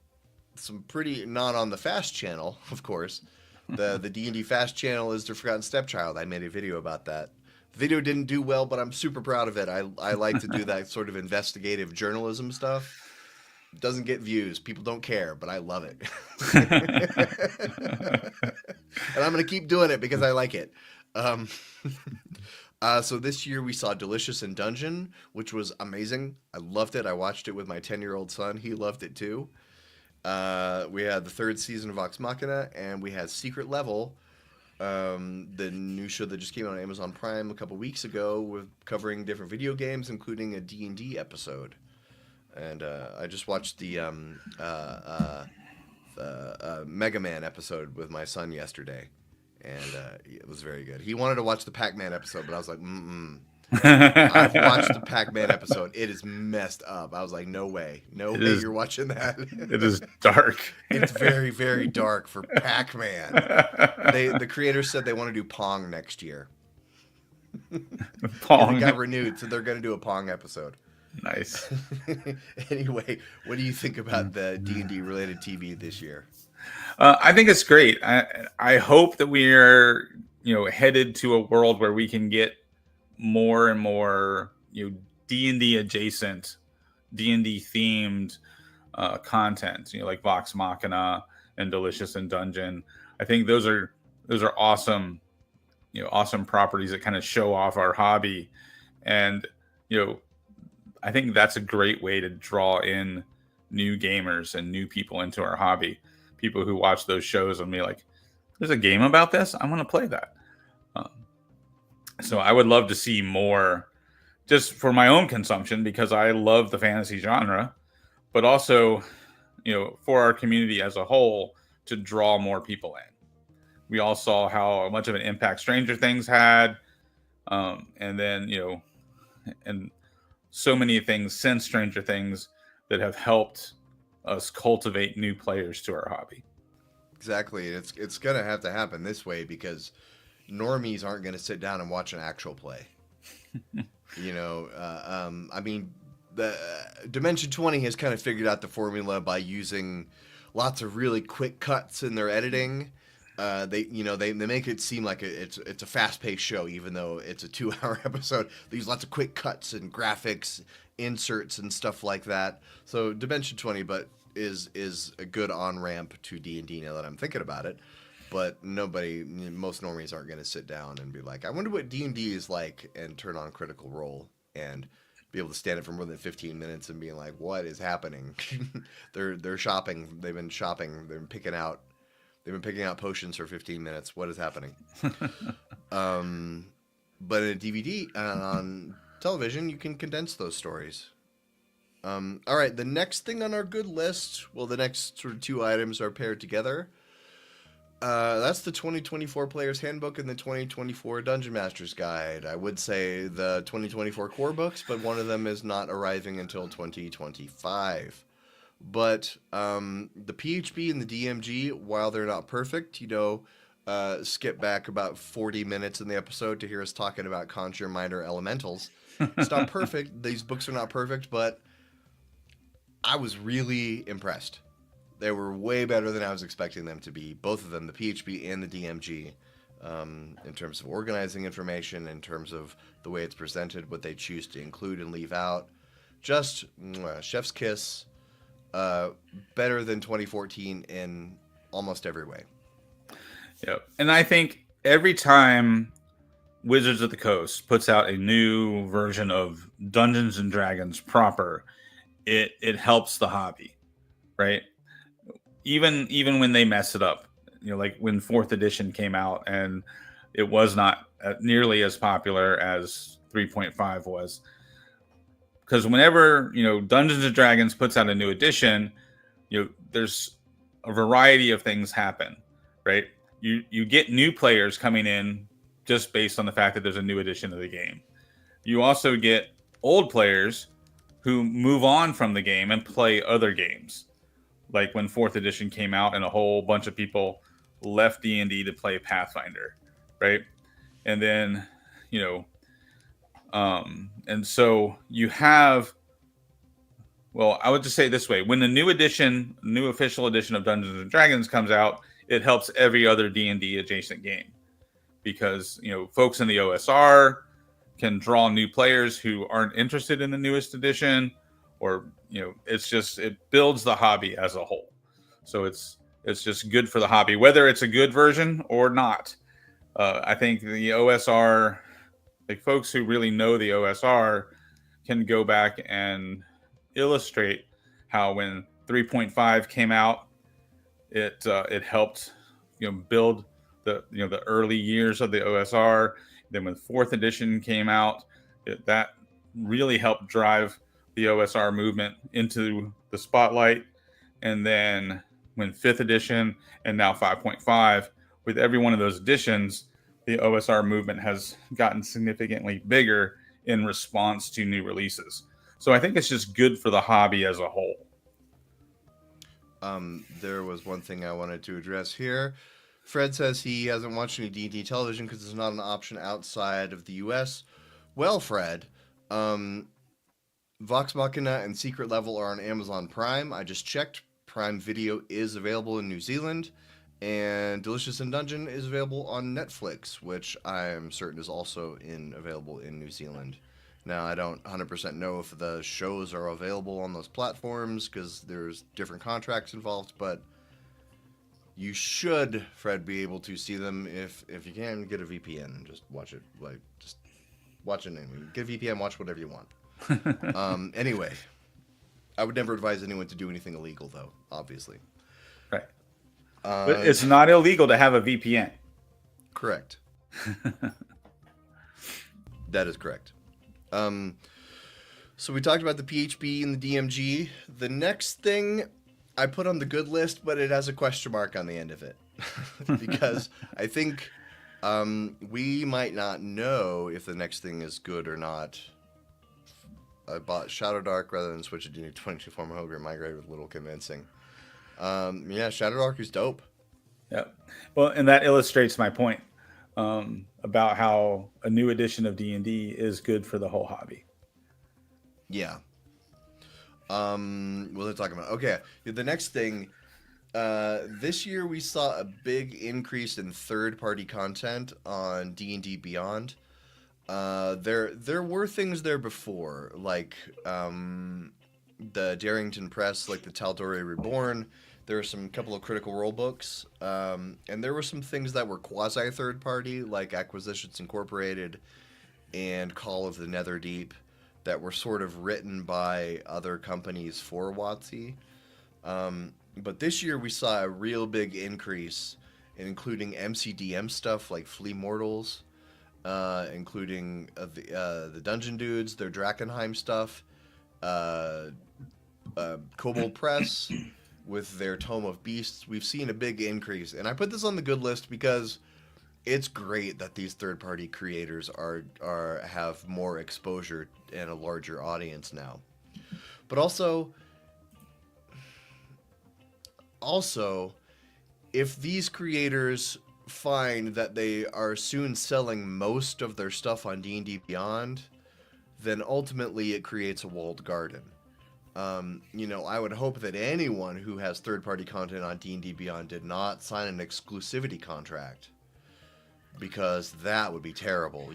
S2: pretty, not on the Fast channel, of course. The D&D Fast channel is The Forgotten Stepchild. I made a video about that. The video didn't do well, but I'm super proud of it. I like to do that sort of investigative journalism stuff. It doesn't get views. People don't care, but I love it. And I'm going to keep doing it because I like it. So this year we saw Delicious in Dungeon, which was amazing. I loved it. I watched it with my 10-year-old son. He loved it too. We had the third season of Vox Machina, and we had Secret Level, the new show that just came out on Amazon Prime a couple weeks ago, with covering different video games, including a D&D episode. And I just watched the Mega Man episode with my son yesterday. And it was very good. He wanted to watch the Pac-Man episode, but I was like, I've watched the Pac-Man episode. It is messed up. I was like, no way. No way you're watching that.
S3: It is dark.
S2: It's very, very dark for Pac-Man. The creators said they want to do Pong next year. It got renewed, so they're going to do a Pong episode.
S3: Nice.
S2: Anyway, what do you think about the D&D related TV this year?
S3: I think it's great. I hope that we are, headed to a world where we can get more and more, D&D adjacent, D&D themed content, like Vox Machina and Delicious in Dungeon. I think those are awesome, awesome properties that kind of show off our hobby. And, I think that's a great way to draw in new gamers and new people into our hobby. People who watch those shows and be like, there's a game about this. I want to play that. So I would love to see more just for my own consumption, because I love the fantasy genre, but also, for our community as a whole, to draw more people in. We all saw how much of an impact Stranger Things had. And then, and so many things since Stranger Things that have helped us cultivate new players to our hobby.
S2: Exactly. It's going to have to happen this way because normies aren't going to sit down and watch an actual play. I mean, the Dimension 20 has kind of figured out the formula by using lots of really quick cuts in their editing. They make it seem like it's a fast-paced show, even though it's a 2-hour episode. They use lots of quick cuts and graphics, inserts, and stuff like that. So Dimension 20, is a good on-ramp to D&D now that I'm thinking about it. But most normies aren't going to sit down and be like, I wonder what D&D is like, and turn on Critical Role and be able to stand it for more than 15 minutes and being like, what is happening? They're shopping. They've been shopping. They've been picking out potions for 15 minutes. What is happening? But in a DVD on television, you can condense those stories. All right, the next thing on our good list, the next sort of 2 items are paired together. That's the 2024 Player's Handbook and the 2024 Dungeon Master's Guide. I would say the 2024 core books, but one of them is not arriving until 2025. But the PHB and the DMG, while they're not perfect, skip back about 40 minutes in the episode to hear us talking about Conjure Minor Elementals. It's not perfect. These books are not perfect, but I was really impressed. They were way better than I was expecting them to be. Both of them, the PHB and the DMG, in terms of organizing information, in terms of the way it's presented, what they choose to include and leave out. Just chef's kiss. Better than 2014 in almost every way.
S3: Yep. And I think every time Wizards of the Coast puts out a new version of Dungeons and Dragons proper, it helps the hobby, right? Even when they mess it up, like when 4th edition came out and it was not nearly as popular as 3.5 was. Because whenever, Dungeons and Dragons puts out a new edition, there's a variety of things happen, right? You get new players coming in just based on the fact that there's a new edition of the game. You also get old players who move on from the game and play other games. Like when 4th edition came out and a whole bunch of people left D&D to play Pathfinder, right? And then, and so you have, I would just say it this way. When the new official edition of Dungeons and Dragons comes out, it helps every other D&D adjacent game. Because, folks in the OSR can draw new players who aren't interested in the newest edition, or, it builds the hobby as a whole. So it's just good for the hobby, whether it's a good version or not. I think the OSR, like folks who really know the OSR, can go back and illustrate how when 3.5 came out, it helped build the early years of the OSR. Then when 4th edition came out, that really helped drive the OSR movement into the spotlight. And then when 5th edition and now 5.5, with every one of those editions, the OSR movement has gotten significantly bigger in response to new releases. So I think it's just good for the hobby as a whole.
S2: There was one thing I wanted to address here. Fred says he hasn't watched any D&D television because it's not an option outside of the U.S. Well, Fred, Vox Machina and Secret Level are on Amazon Prime. I just checked. Prime Video is available in New Zealand, and Delicious in Dungeon is available on Netflix, which I am certain is also available in New Zealand. Now, I don't 100% know if the shows are available on those platforms because there's different contracts involved, but you should, Fred, be able to see them if you can. Get a VPN and just watch it. Just watch it anyway. Get a VPN, watch whatever you want. Anyway, I would never advise anyone to do anything illegal, though, obviously.
S3: Right. But it's not illegal to have a VPN.
S2: Correct. That is correct. So we talked about the PHP and the DMG. The next thing I put on the good list, but it has a question mark on the end of it. Because I think we might not know if the next thing is good or not. I bought Shadow Dark rather than switch it to 22 form Ogre and migrate with a little convincing. Yeah, Shadow Dark is dope.
S3: Yep. Well, and that illustrates my point about how a new edition of D&D is good for the whole hobby.
S2: Yeah. What are they talking about? Okay, the next thing. This year we saw a big increase in third-party content on D&D Beyond. There were things there before, like the Darrington Press, like the Tal'Dorei Reborn. There were some couple of Critical Role books, and there were some things that were quasi third party, like Acquisitions Incorporated and Call of the Netherdeep, that were sort of written by other companies for WotC. But this year we saw a real big increase in including MCDM stuff like Flea Mortals, including the Dungeon Dudes, their Drakenheim stuff, Kobold Press with their Tome of Beasts. We've seen a big increase, and I put this on the good list because it's great that these third-party creators have more exposure and a larger audience now. But also, if these creators find that they are soon selling most of their stuff on D&D Beyond, then ultimately it creates a walled garden. I would hope that anyone who has third-party content on D&D Beyond did not sign an exclusivity contract, because that would be terrible.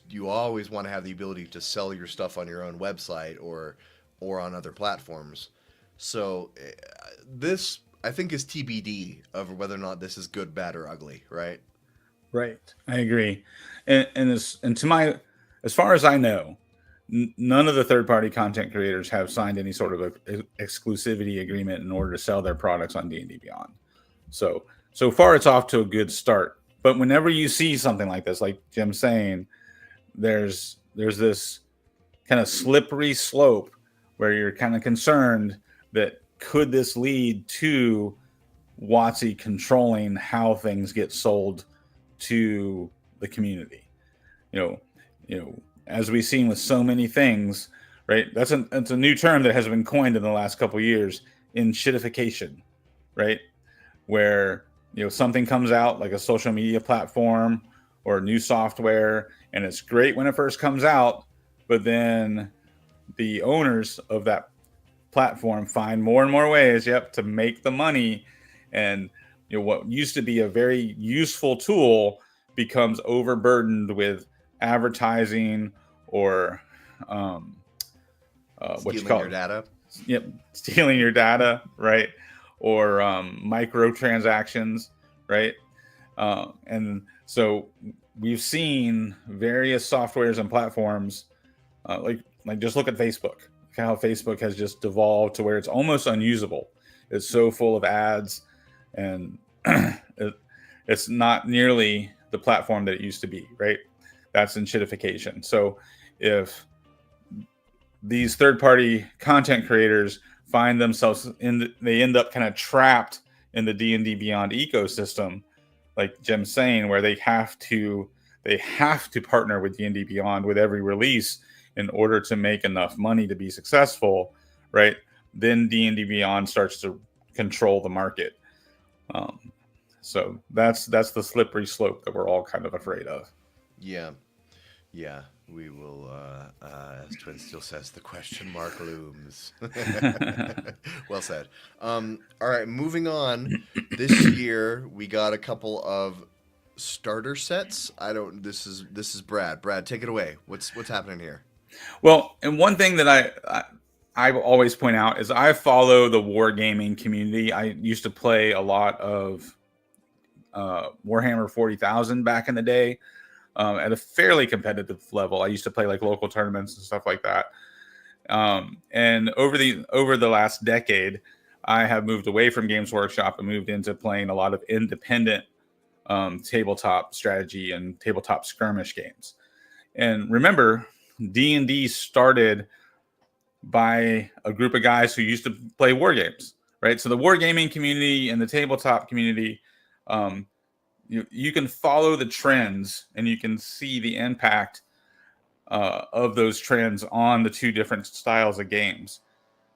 S2: You always want to have the ability to sell your stuff on your own website or on other platforms. So this, I think, is TBD of whether or not this is good, bad, or ugly, right?
S3: Right. I agree. And as far as I know, none of the third-party content creators have signed any sort of exclusivity agreement in order to sell their products on D&D Beyond. So far, it's off to a good start. But whenever you see something like this, like Jim's saying, there's this kind of slippery slope where you're kind of concerned that could this lead to WotC controlling how things get sold to the community? As we've seen with so many things, right? That's a new term that has been coined in the last couple of years, shitification, right? Where something comes out like a social media platform or new software, and it's great when it first comes out, but then the owners of that platform find more and more ways, to make the money, and what used to be a very useful tool becomes overburdened with advertising or
S2: stealing your data.
S3: Yep, stealing your data, right? Or microtransactions, right? And so we've seen various softwares and platforms, like just look at Facebook. Look how Facebook has just devolved to where it's almost unusable. It's so full of ads, and it's not nearly the platform that it used to be, right? That's shitification. So if these third-party content creators find themselves they end up kind of trapped in the D&D Beyond ecosystem, like Jim's saying, where they have to partner with D&D Beyond with every release in order to make enough money to be successful, right? Then D&D Beyond starts to control the market. So that's the slippery slope that we're all kind of afraid of.
S2: Yeah. Yeah, we will, as Twin Steel says, the question mark looms. Well said. All right, moving on. This year we got a couple of starter sets. I don't. This is Brad. Brad, take it away. What's happening here?
S3: Well, and one thing that I always point out is I follow the wargaming community. I used to play a lot of Warhammer 40,000 back in the day. At a fairly competitive level. I used to play like local tournaments and stuff like that. And over the last decade, I have moved away from Games Workshop and moved into playing a lot of independent tabletop strategy and tabletop skirmish games. And remember, D&D started by a group of guys who used to play war games, right? So the wargaming community and the tabletop community, you can follow the trends and you can see the impact of those trends on the two different styles of games.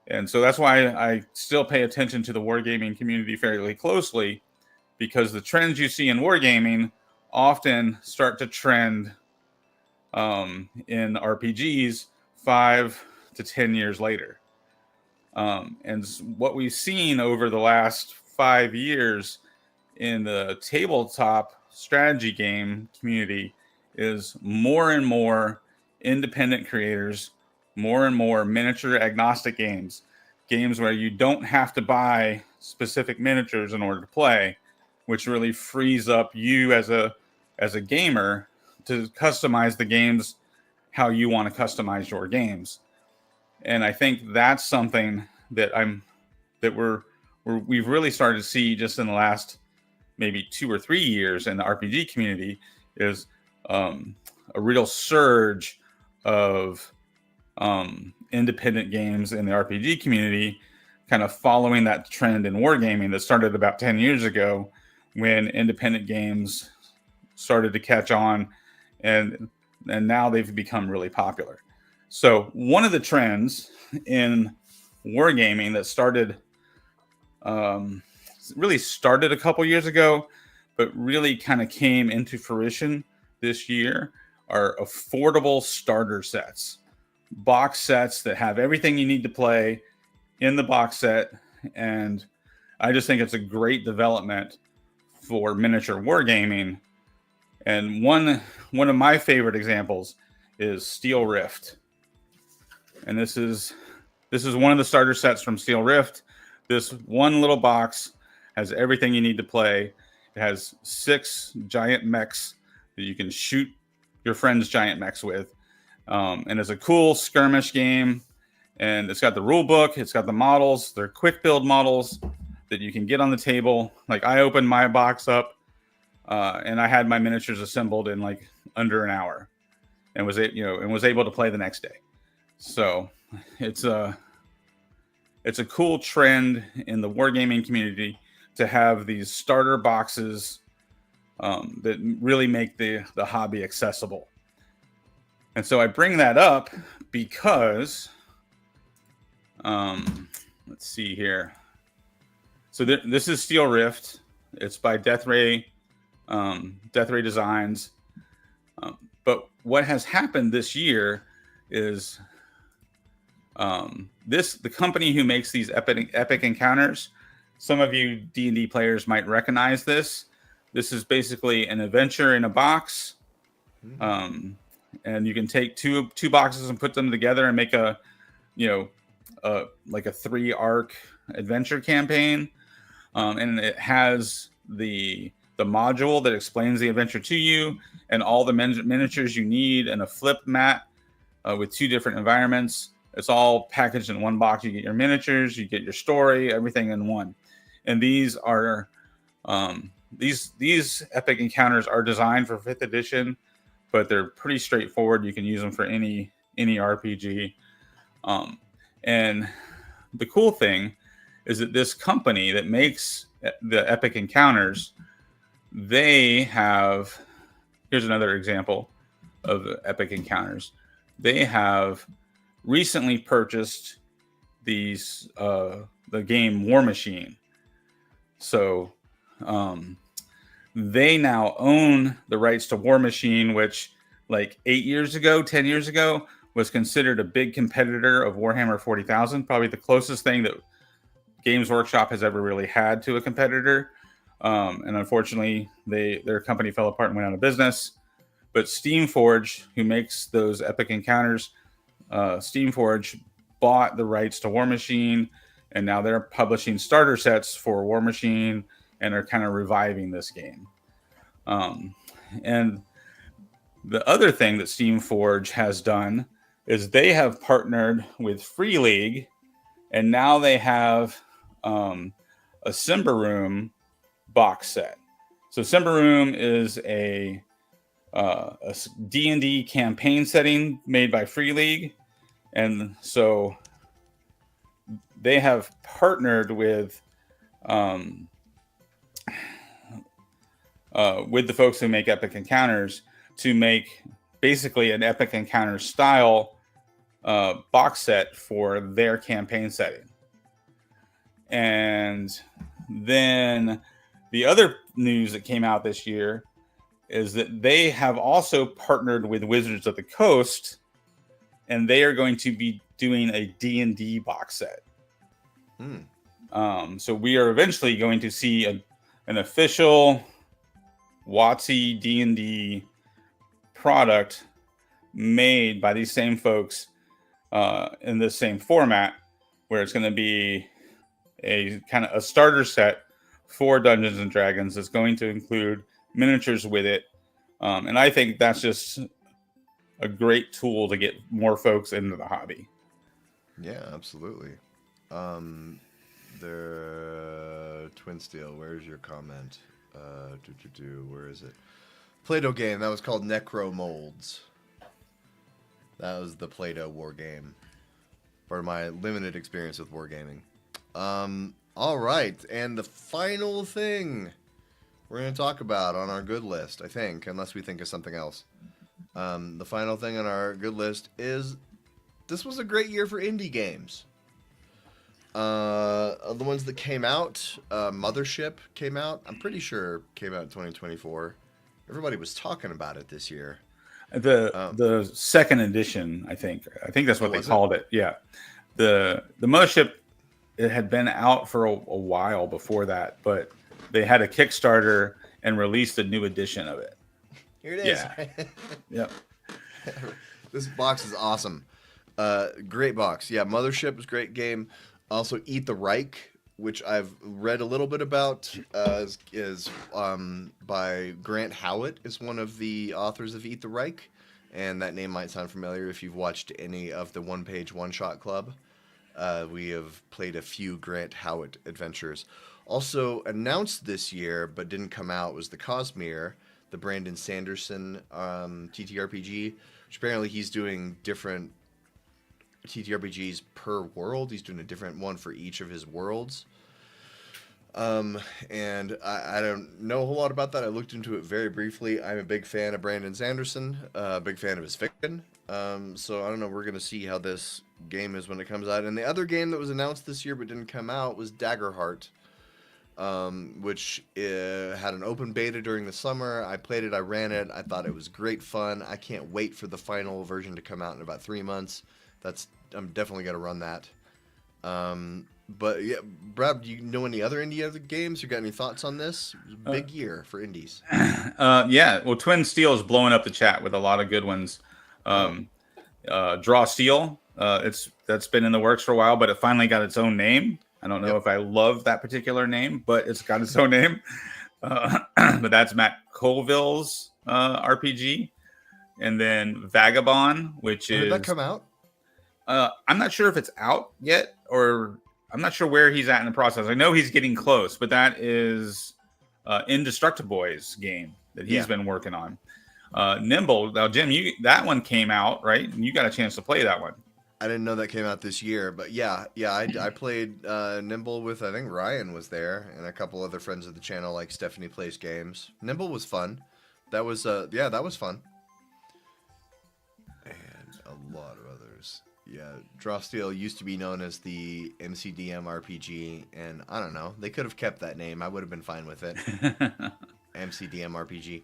S3: And so that's why I still pay attention to the wargaming community fairly closely, because the trends you see in wargaming often start to trend in RPGs 5 to 10 years later. And what we've seen over the last 5 years in the tabletop strategy game community is more and more independent creators, more and more miniature agnostic games where you don't have to buy specific miniatures in order to play, which really frees up you as a gamer to customize the games how you want to customize your games. And I think that's something that we've really started to see just in the last maybe 2 or 3 years in the RPG community, is a real surge of independent games in the RPG community, kind of following that trend in wargaming that started about 10 years ago when independent games started to catch on, and now they've become really popular. So one of the trends in wargaming that really started a couple years ago, but really kind of came into fruition this year, are affordable starter sets, box sets that have everything you need to play in the box set. And I just think it's a great development for miniature wargaming. And one of my favorite examples is Steel Rift. And this is one of the starter sets from Steel Rift. This one little box has everything you need to play. It has 6 giant mechs that you can shoot your friend's giant mechs with. And it's a cool skirmish game. And it's got the rule book. It's got the models. They're quick build models that you can get on the table. Like, I opened my box up and I had my miniatures assembled in like under an hour, and was able to play the next day. So it's a cool trend in the wargaming community to have these starter boxes that really make the hobby accessible. And so I bring that up because, let's see here. So this is Steel Rift. It's by Death Ray Designs. But what has happened this year is the company who makes these epic encounters. Some of you D&D players might recognize this. This is basically an adventure in a box. And you can take two boxes and put them together and make a 3-arc adventure campaign. And it has the module that explains the adventure to you, and all the miniatures you need, and a flip mat with 2 different environments. It's all packaged in one box. You get your miniatures, you get your story, everything in one. And these are these epic encounters are designed for 5th edition, but they're pretty straightforward. You can use them for any RPG. And the cool thing is that this company that makes the epic encounters, here's another example of the epic encounters. They have recently purchased the game War Machine. So they now own the rights to War Machine, which like 8 years ago, 10 years ago, was considered a big competitor of Warhammer 40,000, probably the closest thing that Games Workshop has ever really had to a competitor. And unfortunately, their company fell apart and went out of business. But Steamforge, who makes those epic encounters, Steamforge bought the rights to War Machine, and now they're publishing starter sets for War Machine and are kind of reviving this game. And the other thing that Steamforge has done is they have partnered with Free League, and now they have a Symbaroum box set. So Symbaroum is a D&D campaign setting made by Free League, and so they have partnered with the folks who make Epic Encounters to make basically an Epic Encounter style box set for their campaign setting. And then the other news that came out this year is that they have also partnered with Wizards of the Coast, and they are going to be doing a D&D box set. So we are eventually going to see an official WotC D&D product made by these same folks in the same format, where it's going to be a kind of a starter set for Dungeons and Dragons that's going to include miniatures with it. And I think that's just a great tool to get more folks into the hobby.
S2: Yeah, absolutely. The Twin Steel, where's your comment? Where is it? Play-Doh game, that was called Necro Molds. That was the Play-Doh war game. For my limited experience with wargaming. All right, and the final thing we're going to talk about on our good list, I think, unless we think of something else. The final thing on our good list is this was a great year for indie games. The ones that came out, Mothership came out. I'm pretty sure came out in 2024. Everybody was talking about it this year.
S3: The second edition, I think that's what they called it. Yeah, the Mothership, it had been out for a while before that, but they had a Kickstarter and released a new edition of it.
S2: Here it is.
S3: Yeah.
S2: This box is awesome. Great box. Yeah, Mothership is a great game. Also, Eat the Reich, which I've read a little bit about, is by Grant Howitt, is one of the authors of Eat the Reich, and that name might sound familiar if you've watched any of the One Page One Shot Club. We have played a few Grant Howitt adventures. Also announced this year, but didn't come out, was the Cosmere, the Brandon Sanderson TTRPG, which apparently he's doing different TTRPGs per world. He's doing a different one for each of his worlds. And I don't know a whole lot about that. I looked into it very briefly. I'm a big fan of Brandon Sanderson, a big fan of his fiction. So I don't know. We're going to see how this game is when it comes out. And the other game that was announced this year but didn't come out was Daggerheart, which had an open beta during the summer. I played it. I ran it. I thought it was great fun. I can't wait for the final version to come out in about 3 months. I'm definitely going to run that. But yeah, Brad, do you know any other indie games? You got any thoughts on this? It was a big year for indies.
S3: Yeah, well, Twin Steel is blowing up the chat with a lot of good ones. Draw Steel, that's been in the works for a while, but it finally got its own name. I don't know if I love that particular name, but it's got its own name. But that's Matt Colville's RPG, and then Vagabond, which is.
S2: Did that come out?
S3: I'm not sure if it's out yet, or I'm not sure where he's at in the process. I know he's getting close, but that is Indestructiboy's game that he's been working on. Nimble. Now, Jim, that one came out, right? And you got a chance to play that one.
S2: I didn't know that came out this year, but I played Nimble with, I think Ryan was there, and a couple other friends of the channel, like Stephanie Plays Games. Nimble was fun. That was that was fun. And a lot of others. Yeah, Draw Steel used to be known as the MCDM RPG, and I don't know, they could have kept that name. I would have been fine with it. MCDM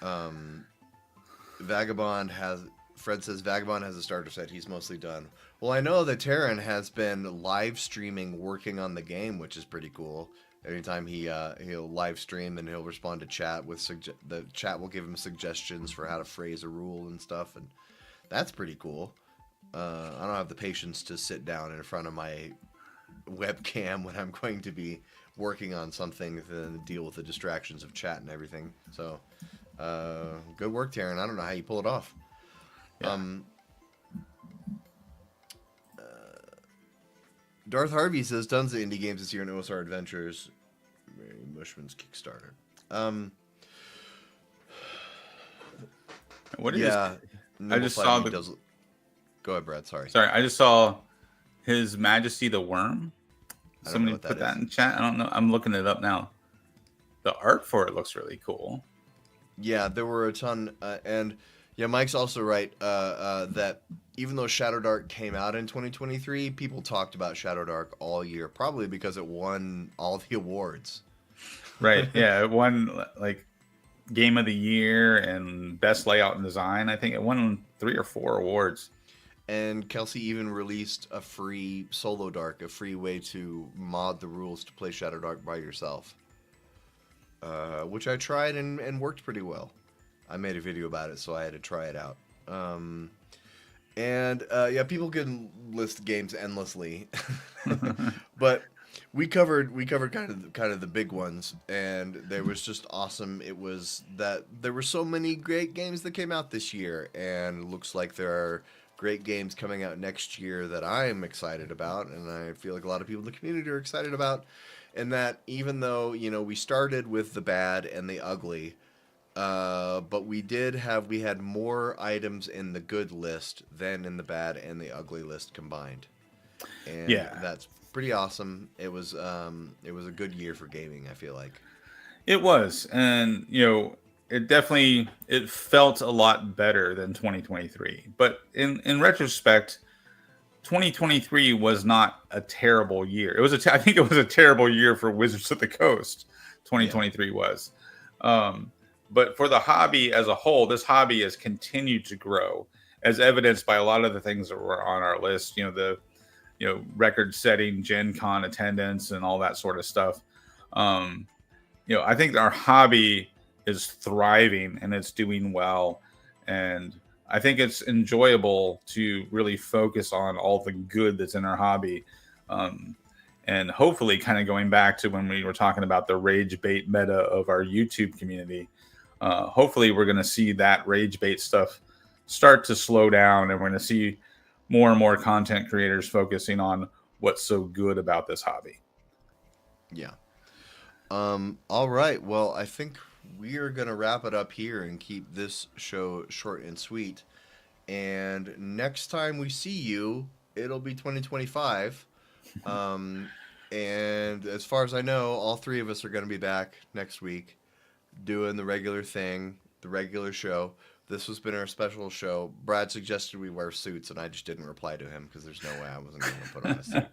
S2: RPG. Vagabond has. Fred says Vagabond has a starter set. He's mostly done. Well, I know that Terran has been live streaming, working on the game, which is pretty cool. Anytime he'll live stream and he'll respond to chat with the chat will give him suggestions for how to phrase a rule and stuff, and that's pretty cool. I don't have the patience to sit down in front of my webcam when I'm going to be working on something to deal with the distractions of chat and everything. So, good work, Terran. I don't know how you pull it off. Yeah. Darth Harvey says tons of indie games this year in OSR Adventures. Mary Mushman's Kickstarter.
S3: What is? Yeah, I just saw the.
S2: Go ahead, Brad. Sorry,
S3: I just saw His Majesty the Worm. Somebody put that in chat. I don't know. I'm looking it up now. The art for it looks really cool.
S2: Yeah, there were a ton, and yeah, Mike's also right that even though Shadow Dark came out in 2023, people talked about Shadow Dark all year, probably because it won all the awards.
S3: Right. Yeah, it won like Game of the Year and Best Layout and Design. I think it won 3 or 4 awards.
S2: And Kelsey even released a free Solo Dark, a free way to mod the rules to play Shadow Dark by yourself, which I tried and worked pretty well. I made a video about it, so I had to try it out. Yeah, people can list games endlessly, but we covered kind of the big ones, and they was just awesome. It was that there were so many great games that came out this year, and it looks like there are great games coming out next year that I'm excited about, and I feel like a lot of people in the community are excited about. And that even though, you know, we started with the bad and the ugly, but we had more items in the good list than in the bad and the ugly list combined. And yeah, that's pretty awesome. It was a good year for gaming, I feel like.
S3: It was, and you know, it felt a lot better than 2023. But in retrospect, 2023 was not a terrible year. It was I think it was a terrible year for Wizards of the Coast. 2023 was. But for the hobby as a whole, this hobby has continued to grow, as evidenced by a lot of the things that were on our list. You know, record-setting Gen Con attendance and all that sort of stuff. You know, I think our hobby is thriving and it's doing well, and I think it's enjoyable to really focus on all the good that's in our hobby. And hopefully kind of going back to when we were talking about the rage bait meta of our YouTube community, hopefully we're going to see that rage bait stuff start to slow down, and we're going to see more and more content creators focusing on what's so good about this hobby.
S2: Yeah. All right. Well, I think we are going to wrap it up here and keep this show short and sweet. And next time we see you, it'll be 2025. And as far as I know, all 3 of us are going to be back next week doing the regular thing, the regular show. This has been our special show. Brad suggested we wear suits, and I just didn't reply to him because there's no way I wasn't going to put on a suit.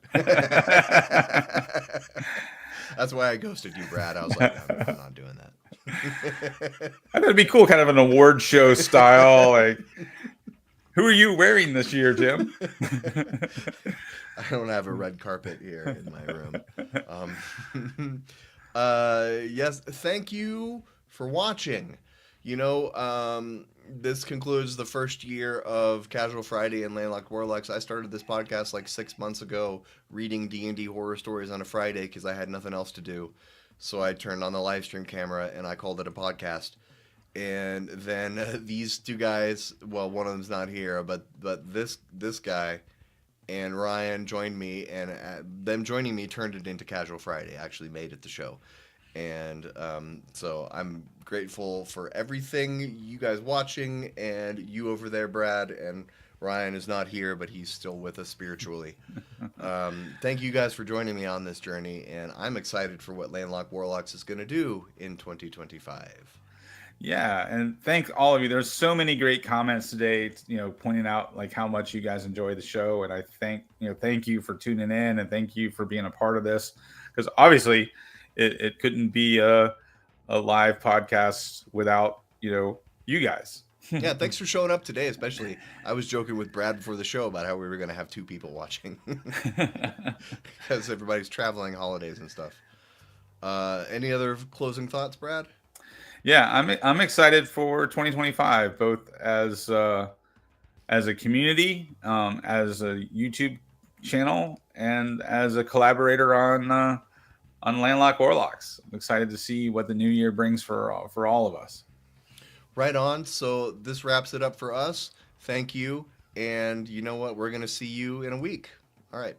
S2: That's why I ghosted you, Brad. I was like, I'm not doing that.
S3: I thought it'd be cool, kind of an award show style. Like, who are you wearing this year, Tim?
S2: I don't have a red carpet here in my room. Yes, thank you for watching. You know, this concludes the first year of Casual Friday and Landlocked Warlocks. I started this podcast like 6 months ago, reading D&D horror stories on a Friday because I had nothing else to do. So I turned on the live stream camera and I called it a podcast. And then these 2 guys, well, one of them's not here, but this guy and Ryan joined me, and them joining me turned it into Casual Friday. Actually made it the show. And so I'm grateful for everything, you guys watching, and you over there, Brad. And Ryan is not here, but he's still with us spiritually. Thank you guys for joining me on this journey, and I'm excited for what Landlocked Warlocks is going to do in 2025.
S3: Yeah, and thank all of you. There's so many great comments today, you know, pointing out like how much you guys enjoy the show, and I thank you for tuning in, and thank you for being a part of this, because obviously it couldn't be a live podcast without you guys.
S2: Yeah, thanks for showing up today. Especially, I was joking with Brad before the show about how we were going to have 2 people watching because everybody's traveling, holidays and stuff. Any other closing thoughts, Brad?
S3: Yeah, I'm excited for 2025, both as a community, as a YouTube channel, and as a collaborator on Landlock Warlocks. I'm excited to see what the new year brings for all of us.
S2: Right on. So this wraps it up for us. Thank you. And you know what? We're going to see you in a week. All right.